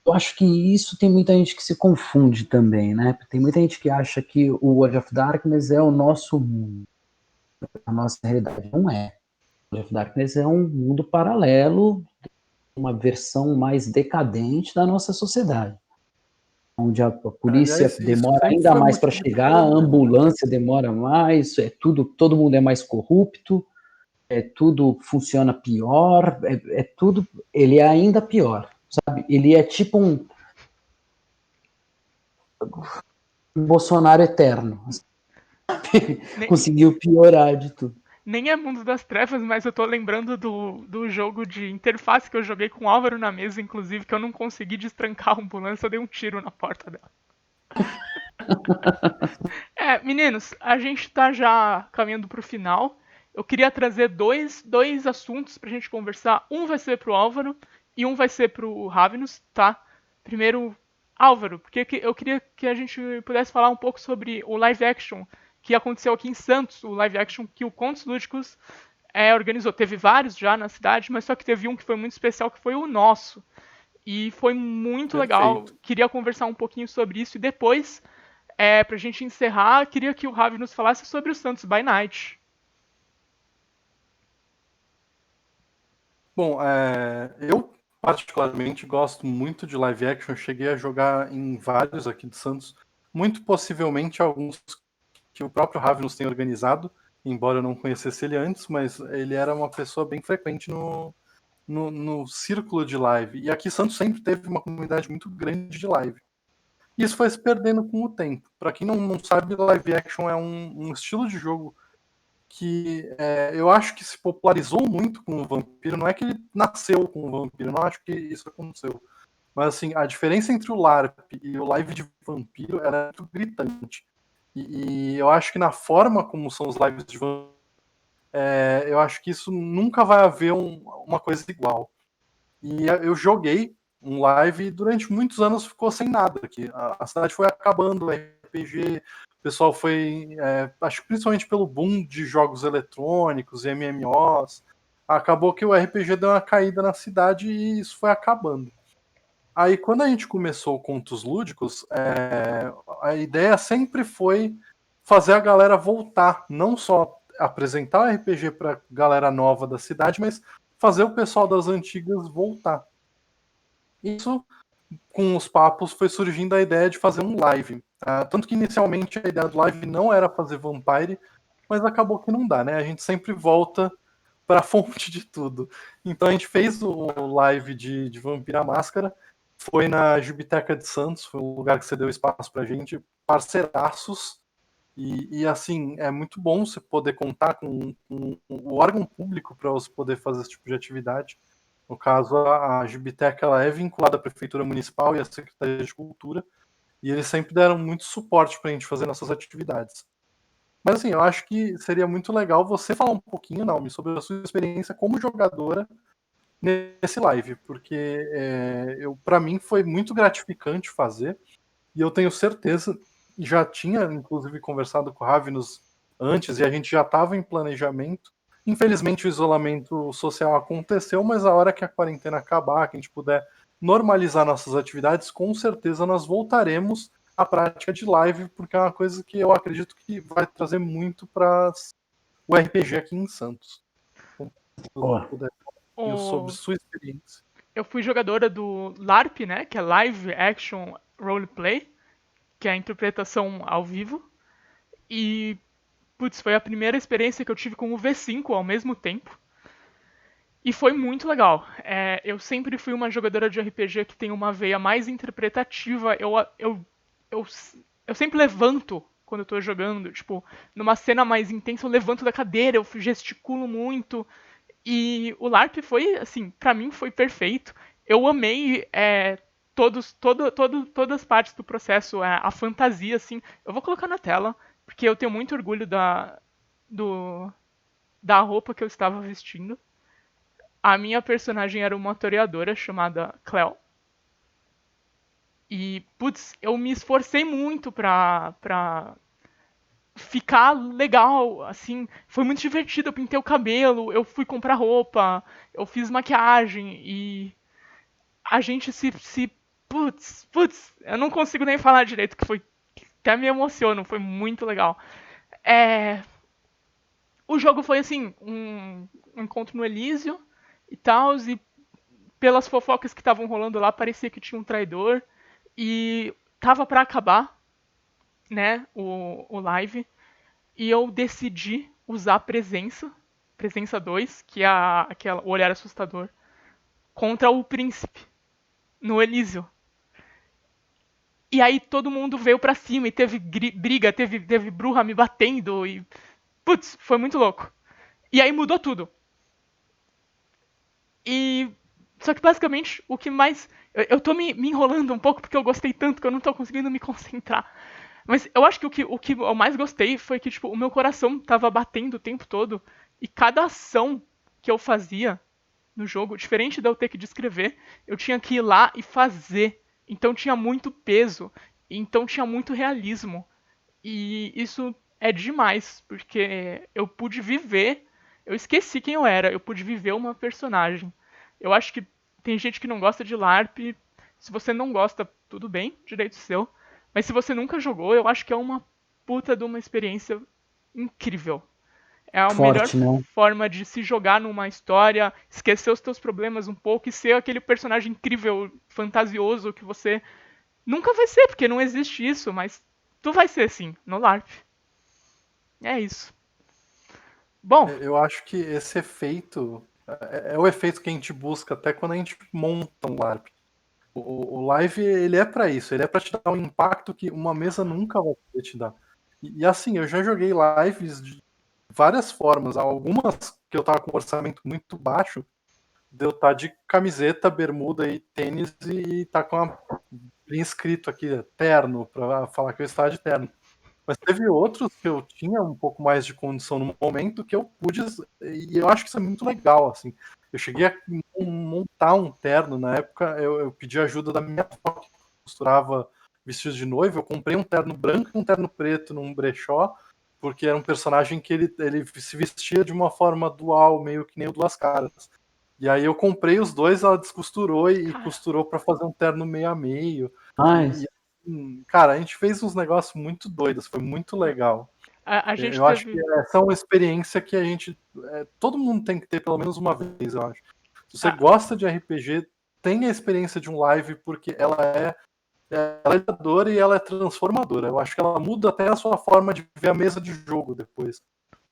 Eu acho que isso tem muita gente que se confunde também, né? Tem muita gente que acha que o World of Darkness é o nosso mundo, a nossa realidade. Não é. O World of Darkness é um mundo paralelo, uma versão mais decadente da nossa sociedade. Onde a polícia demora ainda mais para chegar, a ambulância demora mais, todo mundo é mais corrupto, tudo funciona pior, tudo, ele é ainda pior, sabe? Ele é tipo um Bolsonaro eterno. Conseguiu piorar de tudo. Nem é Mundo das Trevas, mas eu tô lembrando do jogo de interface que eu joguei com o Álvaro na mesa, inclusive, que eu não consegui destrancar a ambulância, eu dei um tiro na porta dela. Meninos, a gente tá já caminhando pro final. Eu queria trazer dois assuntos pra gente conversar. Um vai ser pro Álvaro e um vai ser pro Ravenous, tá? Primeiro, Álvaro, porque eu queria que a gente pudesse falar um pouco sobre o live action que aconteceu aqui em Santos, o live action que o Contos Lúdicos organizou. Teve vários já na cidade, mas só que teve um que foi muito especial, que foi o nosso. E foi muito legal. Queria conversar um pouquinho sobre isso e depois, pra gente encerrar, queria que o Ravi nos falasse sobre o Santos by Night. Bom, eu particularmente gosto muito de live action. Eu cheguei a jogar em vários aqui de Santos, muito possivelmente alguns que o próprio Ravenous tem organizado, embora eu não conhecesse ele antes, mas ele era uma pessoa bem frequente no círculo de live. E aqui Santos sempre teve uma comunidade muito grande de live. E isso foi se perdendo com o tempo. Para quem não sabe, live action é um estilo de jogo que eu acho que se popularizou muito com o Vampiro. Não é que ele nasceu com o Vampiro, não acho que isso aconteceu. Mas assim, a diferença entre o LARP e o live de Vampiro era muito gritante. E eu acho que na forma como são os lives de Vampiro, eu acho que isso nunca vai haver uma coisa igual. E eu joguei um live e durante muitos anos ficou sem nada. Que a cidade foi acabando, o RPG, o pessoal foi, acho que principalmente pelo boom de jogos eletrônicos e MMOs, acabou que o RPG deu uma caída na cidade e isso foi acabando. Aí quando a gente começou Contos Lúdicos, a ideia sempre foi fazer a galera voltar, não só apresentar o RPG para galera nova da cidade, mas fazer o pessoal das antigas voltar. Isso, com os papos, foi surgindo a ideia de fazer um live. Tanto que inicialmente a ideia do live não era fazer Vampire, mas acabou que não dá, né? A gente sempre volta para a fonte de tudo. Então a gente fez o live de Vampira Máscara, foi na Gibiteca de Santos, foi um lugar que você deu espaço pra gente, parceiraços, e assim, é muito bom você poder contar com o órgão público para você poder fazer esse tipo de atividade. No caso, a Gibiteca ela é vinculada à Prefeitura Municipal e à Secretaria de Cultura, e eles sempre deram muito suporte para a gente fazer nossas atividades. Mas assim, eu acho que seria muito legal você falar um pouquinho, Naomi, sobre a sua experiência como jogadora nesse live, porque para mim foi muito gratificante fazer, e eu tenho certeza, já tinha inclusive conversado com o Ravenous antes, e a gente já estava em planejamento. Infelizmente o isolamento social aconteceu, mas a hora que a quarentena acabar, que a gente puder normalizar nossas atividades, com certeza nós voltaremos à prática de live, porque é uma coisa que eu acredito que vai trazer muito para o RPG aqui em Santos. Então, se você puder falar sobre O... sua experiência. Eu fui jogadora do LARP, né? Que é Live Action Roleplay, que é a interpretação ao vivo. E, putz, foi a primeira experiência que eu tive com o V5 ao mesmo tempo. E foi muito legal. Eu sempre fui uma jogadora de RPG que tem uma veia mais interpretativa. Eu sempre levanto quando eu tô jogando. Tipo, numa cena mais intensa, eu levanto da cadeira, eu gesticulo muito. E o LARP foi, assim, pra mim foi perfeito. Eu amei todas as partes do processo, a fantasia, assim. Eu vou colocar na tela, porque eu tenho muito orgulho do, da roupa que eu estava vestindo. A minha personagem era uma toreadora chamada Cleo. E, putz, eu me esforcei muito pra ficar legal, assim. Foi muito divertido. Eu pintei o cabelo, eu fui comprar roupa, eu fiz maquiagem e a gente putz, eu não consigo nem falar direito, que foi. Até me emociono, foi muito legal. É, o jogo foi assim, um encontro no Elísio e tal, e pelas fofocas que estavam rolando lá, parecia que tinha um traidor. E tava pra acabar, né, o live. E eu decidi usar Presença 2, que é o olhar assustador, contra o príncipe, no Elísio. E aí todo mundo veio pra cima e teve briga, teve bruxa me batendo e. Putz, foi muito louco. E aí mudou tudo. E. Só que basicamente o que mais. Eu tô me enrolando um pouco porque eu gostei tanto que eu não tô conseguindo me concentrar. Mas eu acho que o que eu mais gostei foi que, tipo, o meu coração tava batendo o tempo todo. E cada ação que eu fazia no jogo, diferente de eu ter que descrever, eu tinha que ir lá e fazer. Então tinha muito peso. Então tinha muito realismo. E isso é demais, porque eu pude viver. Eu esqueci quem eu era, eu pude viver uma personagem. Eu acho que tem gente que não gosta de LARP. Se você não gosta, tudo bem, direito seu. Mas se você nunca jogou, eu acho que é uma puta de uma experiência incrível. É a melhor Forte, né? forma de se jogar numa história, esquecer os teus problemas um pouco e ser aquele personagem incrível, fantasioso que você nunca vai ser, porque não existe isso, mas tu vai ser sim, no LARP. É isso. Bom, Eu acho que esse efeito é o efeito que a gente busca até quando a gente monta um LARP. O live ele é para isso, ele é para te dar um impacto que uma mesa nunca vai poder te dar. E assim, eu já joguei lives de várias formas, algumas que eu tava com um orçamento muito baixo, de eu estar de camiseta, bermuda e tênis e tá com a escrito aqui terno para falar que eu estava de terno. Mas teve outros que eu tinha um pouco mais de condição no momento que eu pude, e eu acho que isso é muito legal, assim. Eu cheguei a montar um terno na época, eu pedi ajuda da minha avó, que costurava vestidos de noiva, eu comprei um terno branco e um terno preto num brechó, porque era um personagem que ele se vestia de uma forma dual, meio que nem o Duas Caras. E aí eu comprei os dois, ela descosturou e costurou para fazer um terno meio a meio. Mas, Cara, a gente fez uns negócios muito doidos, foi muito legal. A gente Eu acho que teve. essa é uma experiência que a gente. Todo mundo tem que ter pelo menos uma vez, eu acho. Se você Ah. gosta de RPG, tenha a experiência de um live, porque ela é dura e ela é transformadora. Eu acho que ela muda até a sua forma de ver a mesa de jogo depois.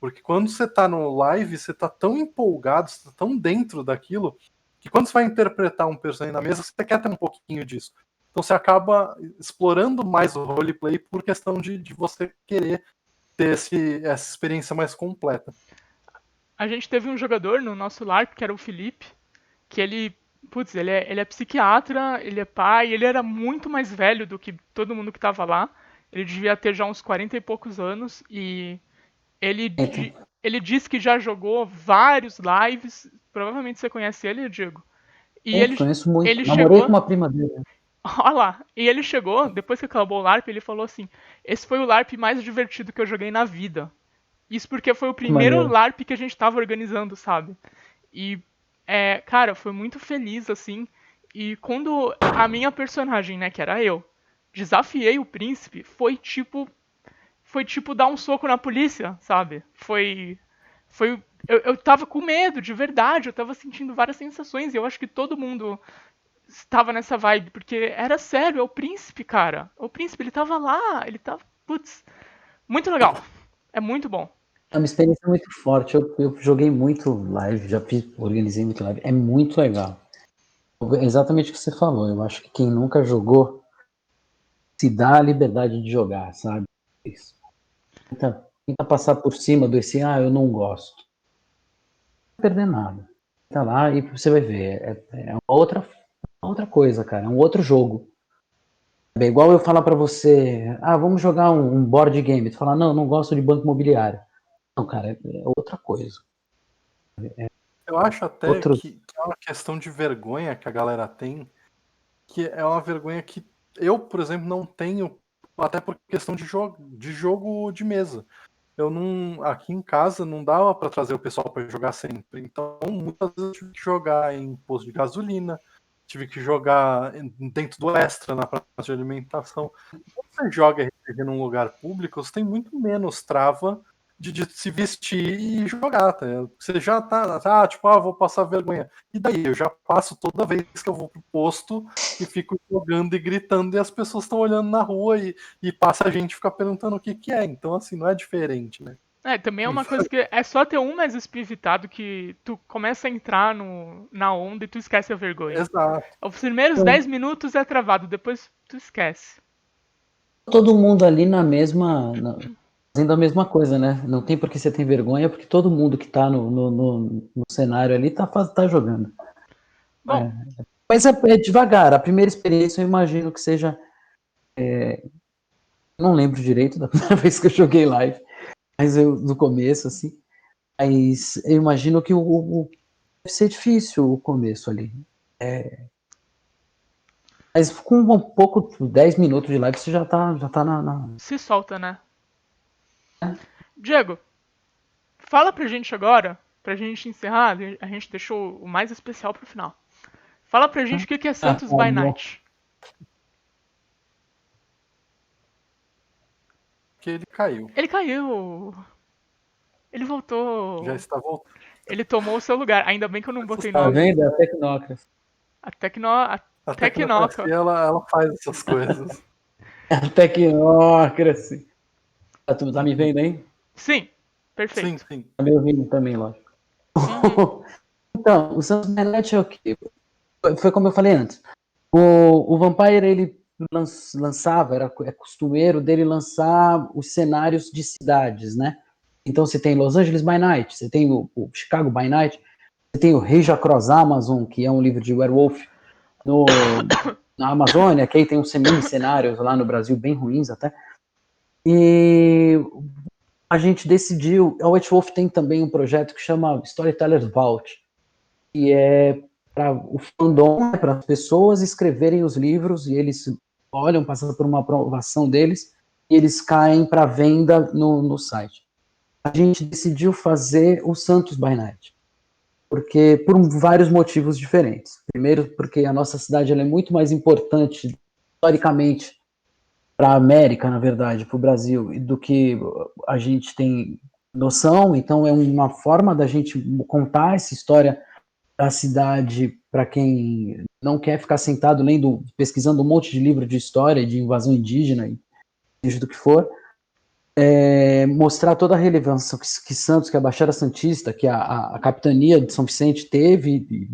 Porque quando você tá no live, você tá tão empolgado, você tá tão dentro daquilo, que quando você vai interpretar um personagem na mesa, você quer ter um pouquinho disso. Então você acaba explorando mais o roleplay por questão de você querer ter essa experiência mais completa. A gente teve um jogador no nosso LARP, que era o Felipe, que ele. Putz, ele é psiquiatra, ele é pai, ele era muito mais velho do que todo mundo que tava lá. Ele devia ter já uns 40 e poucos anos e ele, então, ele disse que já jogou vários lives. Provavelmente você conhece ele, Diego. E conheço muito. ele Namorei com chegou. uma prima dele. Olha lá. E ele chegou, depois que acabou o LARP, ele falou assim: Esse foi o LARP mais divertido que eu joguei na vida. Isso porque foi o Que primeiro maneiro. LARP que a gente tava organizando, sabe? E, cara, foi muito feliz, assim. E quando a minha personagem, né, que era eu, desafiei o príncipe, foi tipo. Foi tipo dar um soco na polícia, sabe? Foi. Eu tava com medo, de verdade. Eu tava sentindo várias sensações. E eu acho que todo mundo estava nessa vibe, porque era sério, é o príncipe, cara. O príncipe, ele tava lá, ele tava. Putz, muito legal. É muito bom. É uma experiência muito forte. Eu joguei muito live, organizei muito live. É muito legal. É exatamente o que você falou. Eu acho que quem nunca jogou se dá a liberdade de jogar, sabe? Isso. Tenta passar por cima desse, eu não gosto. Não vai perder nada. Tá lá e você vai ver. É uma outra coisa, cara. É um outro jogo. É igual eu falar pra você, vamos jogar um board game. Tu fala, não, não gosto de banco imobiliário. Não, cara, é outra coisa. Eu acho até Outro. que é uma questão de vergonha que a galera tem, que é uma vergonha que eu, por exemplo, não tenho, até por questão de jogo de mesa. Eu não, aqui em casa não dava para trazer o pessoal para jogar sempre. Então, muitas vezes eu tive que jogar em posto de gasolina, tive que jogar dentro do extra, na praça de alimentação. Quando você joga RPG num lugar público, você tem muito menos trava de se vestir e jogar. Tá? Você já tá tipo, vou passar vergonha. E daí? Eu já passo toda vez que eu vou pro posto e fico jogando e gritando, e as pessoas estão olhando na rua e passa a gente ficar perguntando o que que é. Então, assim, não é diferente, né? Também é uma coisa que é só ter um mais espivitado que tu começa a entrar na onda e tu esquece a vergonha. Exato. Os primeiros 10 minutos é travado, depois tu esquece. Todo mundo ali fazendo a mesma coisa, né? Não tem por que você ter vergonha, porque todo mundo que tá no cenário ali tá jogando. Bom, Mas é devagar. A primeira experiência eu imagino que seja. Não lembro direito da primeira vez que eu joguei live, mas do começo, assim. Mas eu imagino que deve ser difícil o começo ali. Mas com um pouco, 10 minutos de live, você já tá na. se solta, né? Diego, fala pra gente agora, pra gente encerrar, a gente deixou o mais especial pro final. Fala pra gente o que é Santos by Bom. Night. Que ele caiu. Ele caiu. Ele Já voltou. está voltando. Ele tomou o seu lugar. Ainda bem que eu não botei Tá nome. vendo? É a Tecnocracia. A Tecno... A Tecnoca. tecnocracia, ela faz essas coisas. É a Tecnocracia. Tu tá me vendo aí? Sim, Sim, perfeito. sim. Tá me ouvindo também, lógico. Uhum. Então, o Santos by Night é o quê? Foi como eu falei antes. O Vampire, ele lançava, é costumeiro dele lançar os cenários de cidades, né? Então você tem Los Angeles by Night, você tem o Chicago by Night, você tem o Rage Across Amazon, que é um livro de werewolf na Amazônia, que aí tem uns mini cenários lá no Brasil bem ruins até. E a gente decidiu, a White Wolf tem também um projeto que chama Storyteller's Vault, que é para o fandom, para as pessoas escreverem os livros e eles olham, passam por uma aprovação deles e eles caem para venda no site. A gente decidiu fazer o Santos by Night, porque por vários motivos diferentes. Primeiro, porque a nossa cidade ela é muito mais importante historicamente para a América, na verdade, para o Brasil, do que a gente tem noção. Então é uma forma da gente contar essa história da cidade para quem não quer ficar sentado lendo, pesquisando um monte de livro de história, de invasão indígena, e seja do que for. Mostrar toda a relevância que Santos, que a Baixada Santista, que a capitania de São Vicente teve,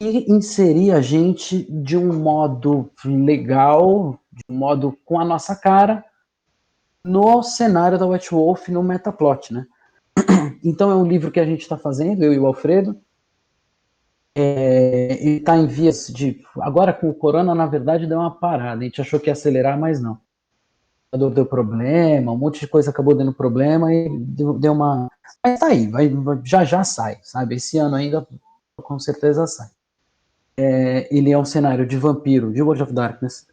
e inserir a gente de um modo legal, de um modo com a nossa cara, no cenário da White Wolf, no Metaplot, né? Então é um livro que a gente está fazendo, eu e o Alfredo. Ele está em vias de... Agora com o corona, na verdade, deu uma parada. A gente achou que ia acelerar, mas não. Deu problema, um monte de coisa acabou dando problema e deu uma... Mas tá aí, já sai, sabe? Esse ano ainda, com certeza sai. Ele é um cenário de vampiro, de World of Darkness,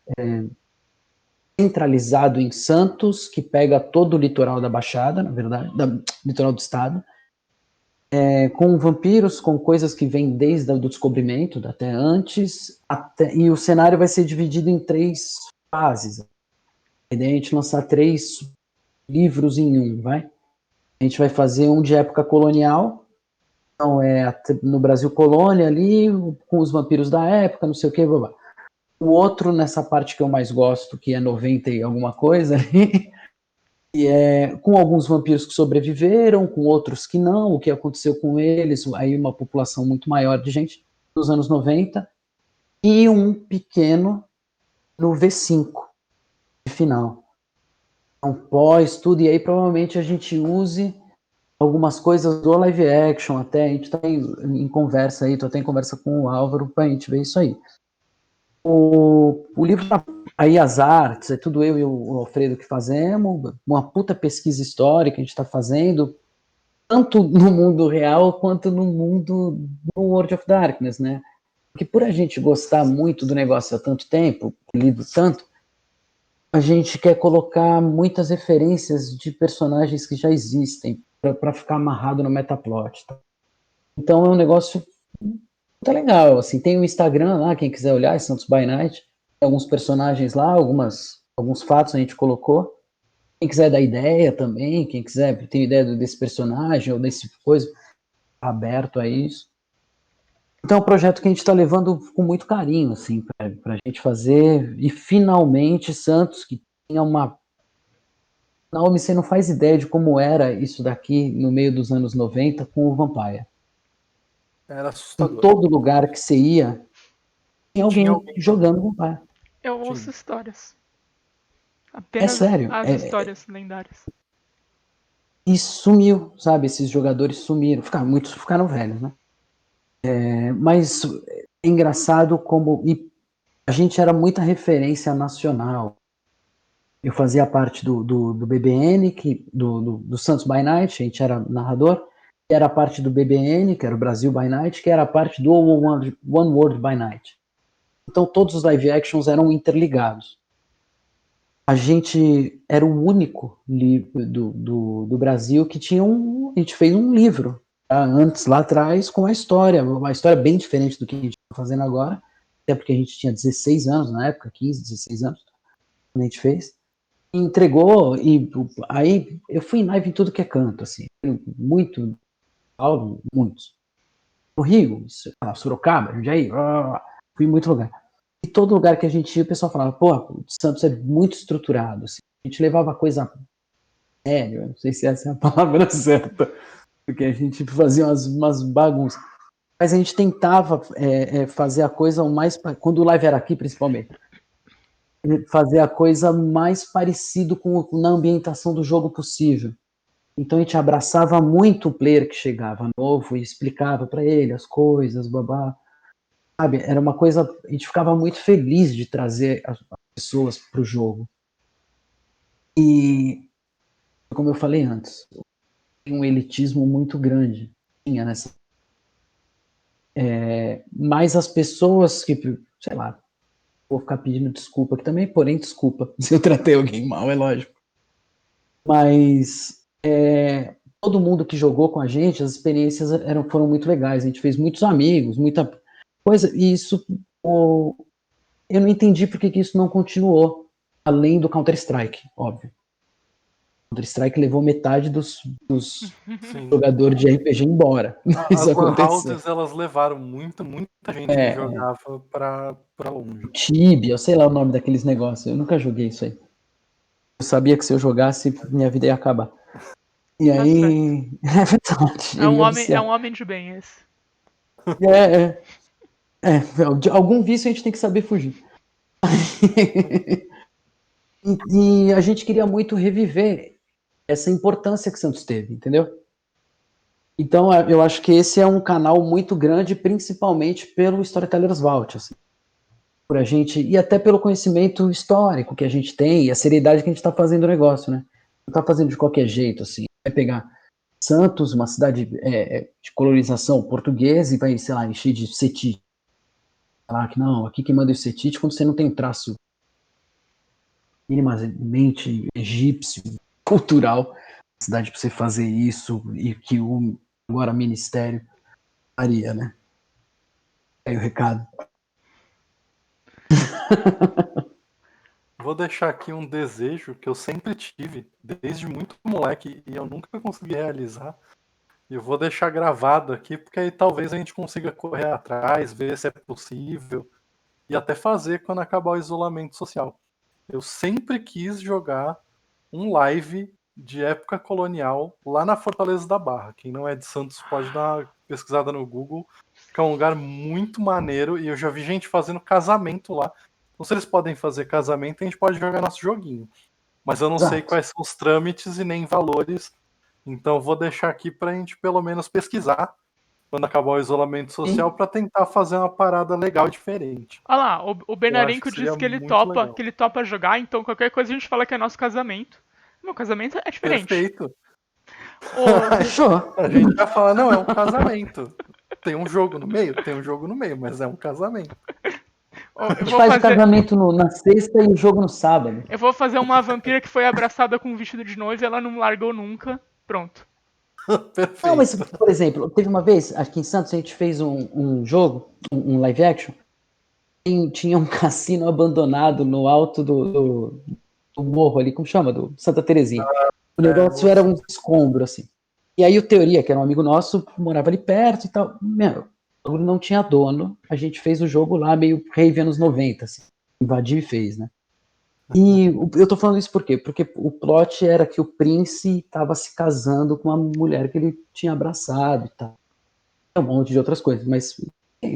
centralizado em Santos, que pega todo o litoral da Baixada, na verdade, litoral do estado, com vampiros, com coisas que vêm desde o descobrimento, até antes, e o cenário vai ser dividido em 3 fases. A ideia é a gente lançar 3 livros em um, vai? A gente vai fazer um de época colonial, então no Brasil colônia ali, com os vampiros da época, não sei o que, blá, blá. O outro, nessa parte que eu mais gosto, que é 90 e alguma coisa ali, e com alguns vampiros que sobreviveram, com outros que não, o que aconteceu com eles, aí uma população muito maior de gente nos anos 90, e um pequeno no V5, de final. Então, pós, tudo, e aí provavelmente a gente use algumas coisas do live action, até a gente está em conversa aí, tô até em conversa com o Álvaro para a gente ver isso aí. O livro tá aí, as artes, é tudo eu e o Alfredo que fazemos, uma puta pesquisa histórica a gente está fazendo, tanto no mundo real quanto no mundo do World of Darkness, né? Porque por a gente gostar muito do negócio há tanto tempo, lido tanto, a gente quer colocar muitas referências de personagens que já existem para ficar amarrado no metaplot. Tá? Então é um negócio muito legal. Assim, tem o Instagram lá, quem quiser olhar, é Santos by Night. Tem alguns personagens lá, alguns fatos a gente colocou. Quem quiser dar ideia também, quem quiser ter ideia desse personagem ou desse coisa, tá aberto a isso. Então é um projeto que a gente está levando com muito carinho, assim, para a gente fazer. E finalmente Santos, que tinha uma... Naomi, você não faz ideia de como era isso daqui no meio dos anos 90 com o Vampire. Era Em assustador. todo lugar que você ia, tinha alguém jogando Vampire. Eu ouço histórias. É Apenas sério. as histórias lendárias. E sumiu, sabe? Esses jogadores sumiram. Muitos ficaram velhos, né? Mas é engraçado como... E a gente era muita referência nacional. Eu fazia parte do BBN, do Santos by Night, a gente era narrador, que era parte do BBN, que era o Brasil by Night, que era parte do One World by Night. Então todos os live actions eram interligados. A gente era o único do Brasil que tinha a gente fez um livro, tá? Antes, lá atrás, com a história, uma história bem diferente do que a gente está fazendo agora, até porque a gente tinha 16 anos na época, 15, 16 anos, quando a gente fez. Entregou, e aí eu fui em live em tudo que é canto, assim, muito, muitos. No Rio, Sorocaba, Jundiaí, fui em muito lugar. E todo lugar que a gente ia, o pessoal falava, pô, o Santos é muito estruturado, assim. A gente levava coisa séria, não sei se essa é a palavra certa, porque a gente fazia umas bagunças. Mas a gente tentava fazer a coisa o mais... Quando o live era aqui, principalmente, fazer a coisa mais parecido na ambientação do jogo possível. Então a gente abraçava muito o player que chegava novo e explicava para ele as coisas, babá. Sabe, era uma coisa, a gente ficava muito feliz de trazer as pessoas para o jogo. E, como eu falei antes, tem um elitismo muito grande. Tinha nessa. Mas as pessoas que, sei lá, vou ficar pedindo desculpa aqui também, porém, desculpa se eu tratei alguém mal, é lógico. Mas todo mundo que jogou com a gente, as experiências foram muito legais. A gente fez muitos amigos, muita coisa, e isso eu não entendi por que isso não continuou, além do Counter-Strike, óbvio. O Counter-Strike levou metade dos jogadores de RPG embora. As Isso lan aconteceu. houses, elas levaram muita gente que jogava pra longe. Tibia, sei lá o nome daqueles negócios. Eu nunca joguei isso aí. Eu sabia que se eu jogasse, minha vida ia acabar. E aí. É verdade. É um homem de bem esse. De algum vício a gente tem que saber fugir. E a gente queria muito reviver essa importância que Santos teve, entendeu? Então eu acho que esse é um canal muito grande, principalmente pelo Storytellers Vault, assim, por a gente, e até pelo conhecimento histórico que a gente tem e a seriedade que a gente está fazendo o negócio, né? Não está fazendo de qualquer jeito, assim. Vai pegar Santos, uma cidade de colonização portuguesa, e vai, sei lá, encher de cetite. Falar que não, aqui quem manda o cetite quando você não tem traço minimamente egípcio, cultural, cidade para você fazer isso, e que o agora ministério faria, né? Aí o recado. Vou deixar aqui um desejo que eu sempre tive, desde muito moleque, e eu nunca consegui realizar. E eu vou deixar gravado aqui, porque aí talvez a gente consiga correr atrás, ver se é possível, e até fazer quando acabar o isolamento social. Eu sempre quis jogar um live de época colonial lá na Fortaleza da Barra. Quem não é de Santos pode dar uma pesquisada no Google, que é um lugar muito maneiro, e eu já vi gente fazendo casamento lá. Não sei se eles podem fazer casamento, a gente pode jogar nosso joguinho. Mas eu não sei quais são os trâmites e nem valores. Então vou deixar aqui pra gente pelo menos pesquisar quando acabar o isolamento social para tentar fazer uma parada legal e diferente. Olha lá, o Benarenco seria disse que muito legal. ele topa jogar, então qualquer coisa a gente fala que é nosso casamento. Meu casamento é diferente. Perfeito. Fechou. A gente vai falar, não, é um casamento. Tem um jogo no meio? Tem um jogo no meio, mas é um casamento. A gente faz o casamento na sexta e o jogo no sábado. Eu vou fazer uma vampira que foi abraçada com um vestido de noiva e ela não largou nunca. Pronto. Perfeito. Não, mas, por exemplo, teve uma vez, aqui em Santos, a gente fez um jogo, um live action, e tinha um cassino abandonado no alto do morro ali, como chama? Do Santa Terezinha. O negócio era um escombro, assim. E aí o Teoria, que era um amigo nosso, morava ali perto e tal. Meu, não tinha dono. A gente fez o jogo lá, meio rave anos 90, assim. Invadiu e fez, né? E eu tô falando isso por quê? Porque o plot era que o Prince estava se casando com uma mulher que ele tinha abraçado e tal. Um monte de outras coisas, mas a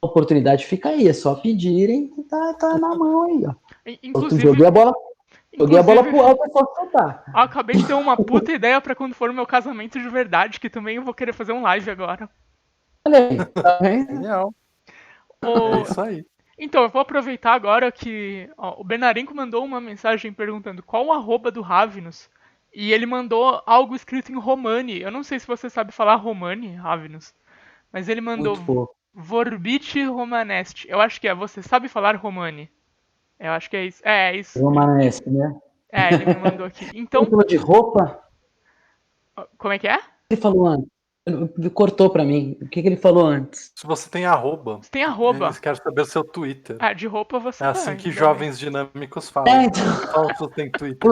oportunidade fica aí, é só pedirem que tá na mão aí, ó. Inclusive, joguei a bola pro alto, é só soltar. Acabei de ter uma puta ideia pra quando for o meu casamento de verdade, que também eu vou querer fazer um live agora. Olha aí, tá vendo? Genial. É isso aí. Então, eu vou aproveitar agora que o Benarenco mandou uma mensagem perguntando qual o arroba do Ravenous. E ele mandou algo escrito em Romani. Eu não sei se você sabe falar Romani, Ravenous. Mas ele mandou Vorbit Romanest. Eu acho que é. Você sabe falar Romani? Eu acho que é isso. É isso. Romanesque, né? Ele me mandou aqui. Então. Ele falou de roupa? Como é que é? O que ele falou antes? Cortou pra mim. O que ele falou antes? Se você tem arroba. Você tem arroba. Eles querem saber o seu Twitter. De roupa você É assim que jovens dinâmicos falam. Então... Fala que você tem Twitter.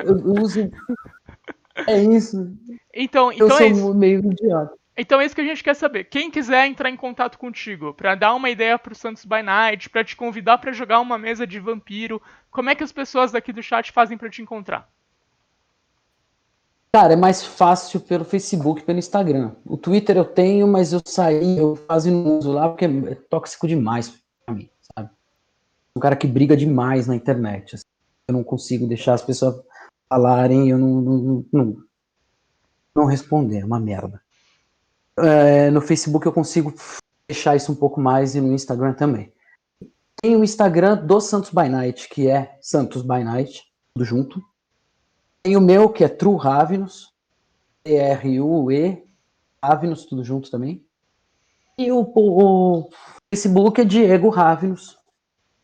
Eu uso... É isso. Então eu sou é isso. meio idiota. Então é isso que a gente quer saber. Quem quiser entrar em contato contigo para dar uma ideia pro Santos by Night, para te convidar para jogar uma mesa de vampiro, como é que as pessoas daqui do chat fazem para te encontrar? Cara, é mais fácil pelo Facebook, pelo Instagram. O Twitter eu tenho, mas eu quase não uso lá porque é tóxico demais pra mim, sabe? Um cara que briga demais na internet. Assim. Eu não consigo deixar as pessoas falarem, eu não responder, é uma merda. No Facebook eu consigo deixar isso um pouco mais e no Instagram também. Tem o Instagram do Santos by Night, que é Santos by Night. tudo junto. Tem o meu, que é True Ravenous, True, Ravenous, tudo junto também. E o Facebook é Diego Ravenous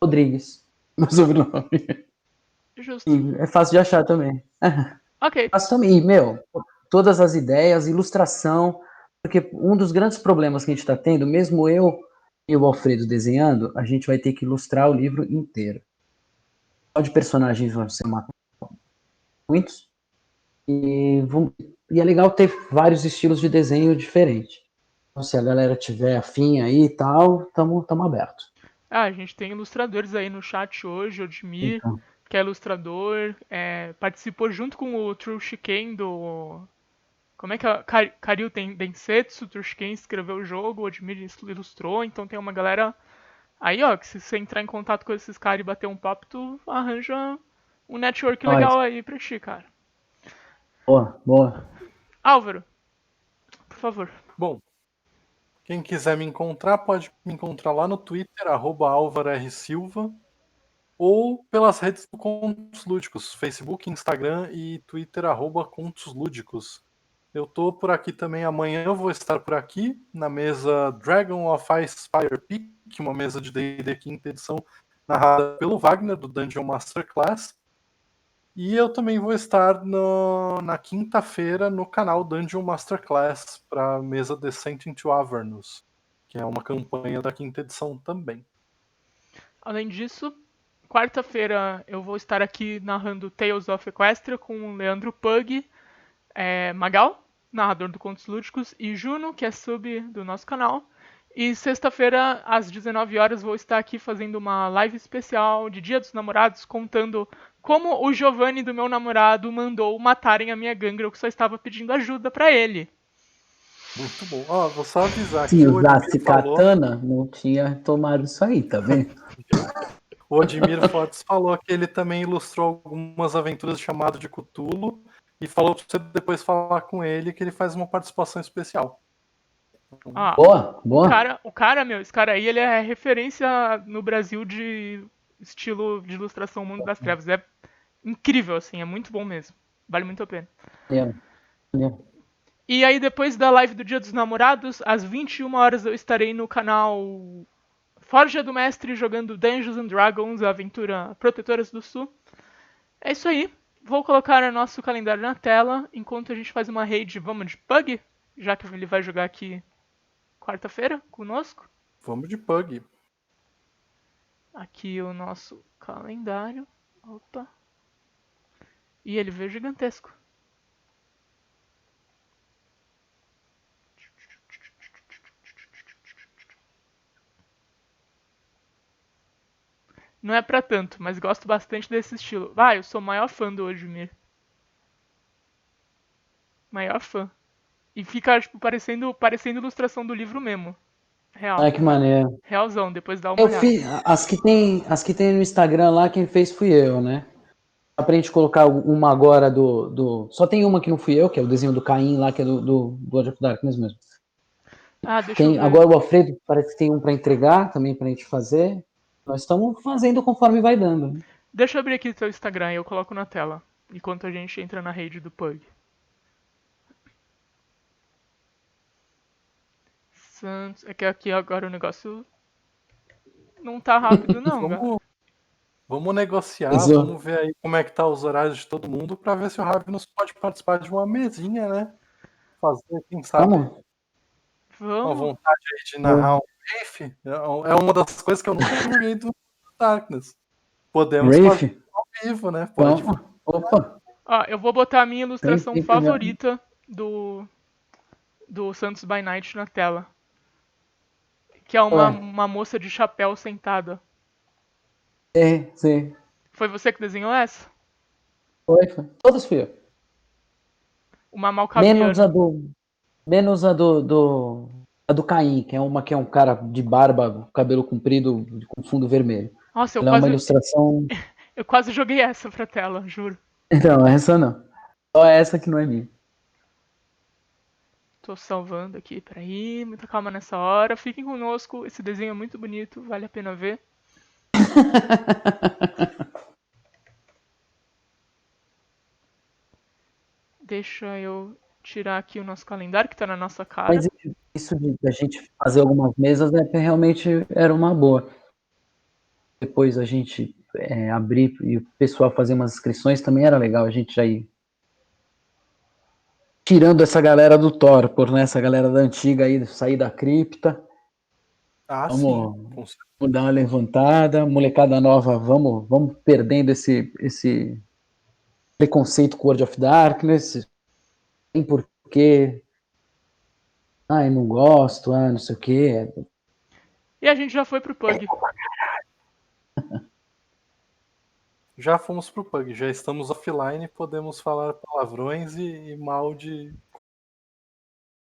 Rodrigues, meu sobrenome. Justo. É fácil de achar também. Ok. Fácil também. E, todas as ideias, ilustração, porque um dos grandes problemas que a gente está tendo, mesmo eu e o Alfredo desenhando, a gente vai ter que ilustrar o livro inteiro. Só de personagens vão ser muitos. E é legal ter vários estilos de desenho diferentes. Então, se a galera tiver afim aí e tal, estamos abertos. Ah, a gente tem ilustradores aí no chat hoje, o Odmir, Então, que é ilustrador, participou junto com o True Shiken do... Como é que é? Karyu Densetsu, o True Shiken escreveu o jogo, o Odmir ilustrou, então tem uma galera aí, ó, que se você entrar em contato com esses caras e bater um papo, tu arranja um network legal aí pra ti, cara. boa. Álvaro, por favor. Bom, quem quiser me encontrar, pode me encontrar lá no Twitter, @alvarorsilva, ou pelas redes do Contos Lúdicos, Facebook, Instagram e Twitter, @Contos Lúdicos. Eu tô por aqui também amanhã, eu vou estar por aqui na mesa Dragon of Ice Fire Peak, uma mesa de D&D quinta edição, narrada pelo Wagner, do Dungeon Masterclass. E eu também vou estar na quinta-feira no canal Dungeon Masterclass para a mesa Descent into Avernus, que é uma campanha da quinta edição também. Além disso, quarta-feira eu vou estar aqui narrando Tales of Equestria com o Leandro Pug, Magal, narrador do Contos Lúdicos, e Juno, que é sub do nosso canal. E sexta-feira, às 19 horas, vou estar aqui fazendo uma live especial de Dia dos Namorados, contando como o Giovanni do meu namorado mandou matarem a minha gangrel, que só estava pedindo ajuda pra ele. Muito bom. Ó, vou só avisar Se que o usasse Odmir falou. katana, não tinha tomado isso aí, tá vendo? O Odmir Fortes falou que ele também ilustrou algumas aventuras de Chamado de Cthulhu e falou pra você depois falar com ele que ele faz uma participação especial. Ah, Boa. esse cara aí, ele é referência no Brasil de estilo de ilustração Mundo das Trevas. É incrível, assim, é muito bom mesmo. Vale muito a pena. Maneiro. E aí, depois da live do Dia dos Namorados, às 21 horas eu estarei no canal Forja do Mestre jogando Dungeons and Dragons, a aventura Protetoras do Sul. É isso aí. Vou colocar o nosso calendário na tela enquanto a gente faz uma raid, vamos de Pug, já que ele vai jogar aqui quarta-feira conosco. Vamos de Pug. Aqui o nosso calendário. Opa. E ele veio gigantesco. Não é pra tanto, mas gosto bastante desse estilo. Ah, eu sou o maior fã do Odmir. Maior fã. E fica, tipo, parecendo ilustração do livro mesmo. Real. Que maneiro. Realzão, depois dá uma Eu olhada. fiz as que tem no Instagram lá, quem fez fui eu, né? Dá pra gente colocar uma agora só tem uma que não fui eu, que é o desenho do Caim lá, que é do Blood of Darkness mesmo. Ah, deixa eu ver. Agora o Alfredo parece que tem um pra entregar também pra gente fazer. Nós estamos fazendo conforme vai dando. Deixa eu abrir aqui o teu Instagram e eu coloco na tela. Enquanto a gente entra na rede do Pug. Santos. É que aqui agora o negócio não tá rápido não, galera. Vamos negociar, Exato. vamos ver aí como é que tá os horários de todo mundo para ver se o Ravenous pode participar de uma mesinha, né? Fazer, quem sabe, Vamos? uma Vamos. vontade aí de narrar um Wraith. É uma das coisas que eu nunca joguei do Darkness. Podemos fazer Rafe? ao vivo, né? Pode. Opa, Ó, eu vou botar a minha ilustração tem favorita do Santos by Night na tela. Que é Ué, uma moça de chapéu sentada. sim. Foi você que desenhou essa? Foi. Todas fui eu. Uma Menos a malcaviana. do. Menos a do Caim, que é um cara de barba, cabelo comprido, com fundo vermelho. Nossa, Ela é uma ilustração. eu quase joguei essa pra tela, juro. Não, essa não. Só essa que não é minha. Tô salvando aqui, peraí, muita calma nessa hora. Fiquem conosco, esse desenho é muito bonito, vale a pena ver. Deixa eu tirar aqui o nosso calendário que tá na nossa cara. Mas isso de a gente fazer algumas mesas realmente era uma boa. Depois a gente abrir e o pessoal fazer umas inscrições também era legal. A gente já ir tirando essa galera do Torpor, né? Essa galera da antiga aí, sair da cripta. Ah, sim. Vamos dar uma levantada. Molecada nova, vamos perdendo esse preconceito com World of Darkness. Tem porquê. Eu não gosto, não sei o quê. E a gente já foi pro Pug. Já fomos pro Pug, já estamos offline, podemos falar palavrões e mal de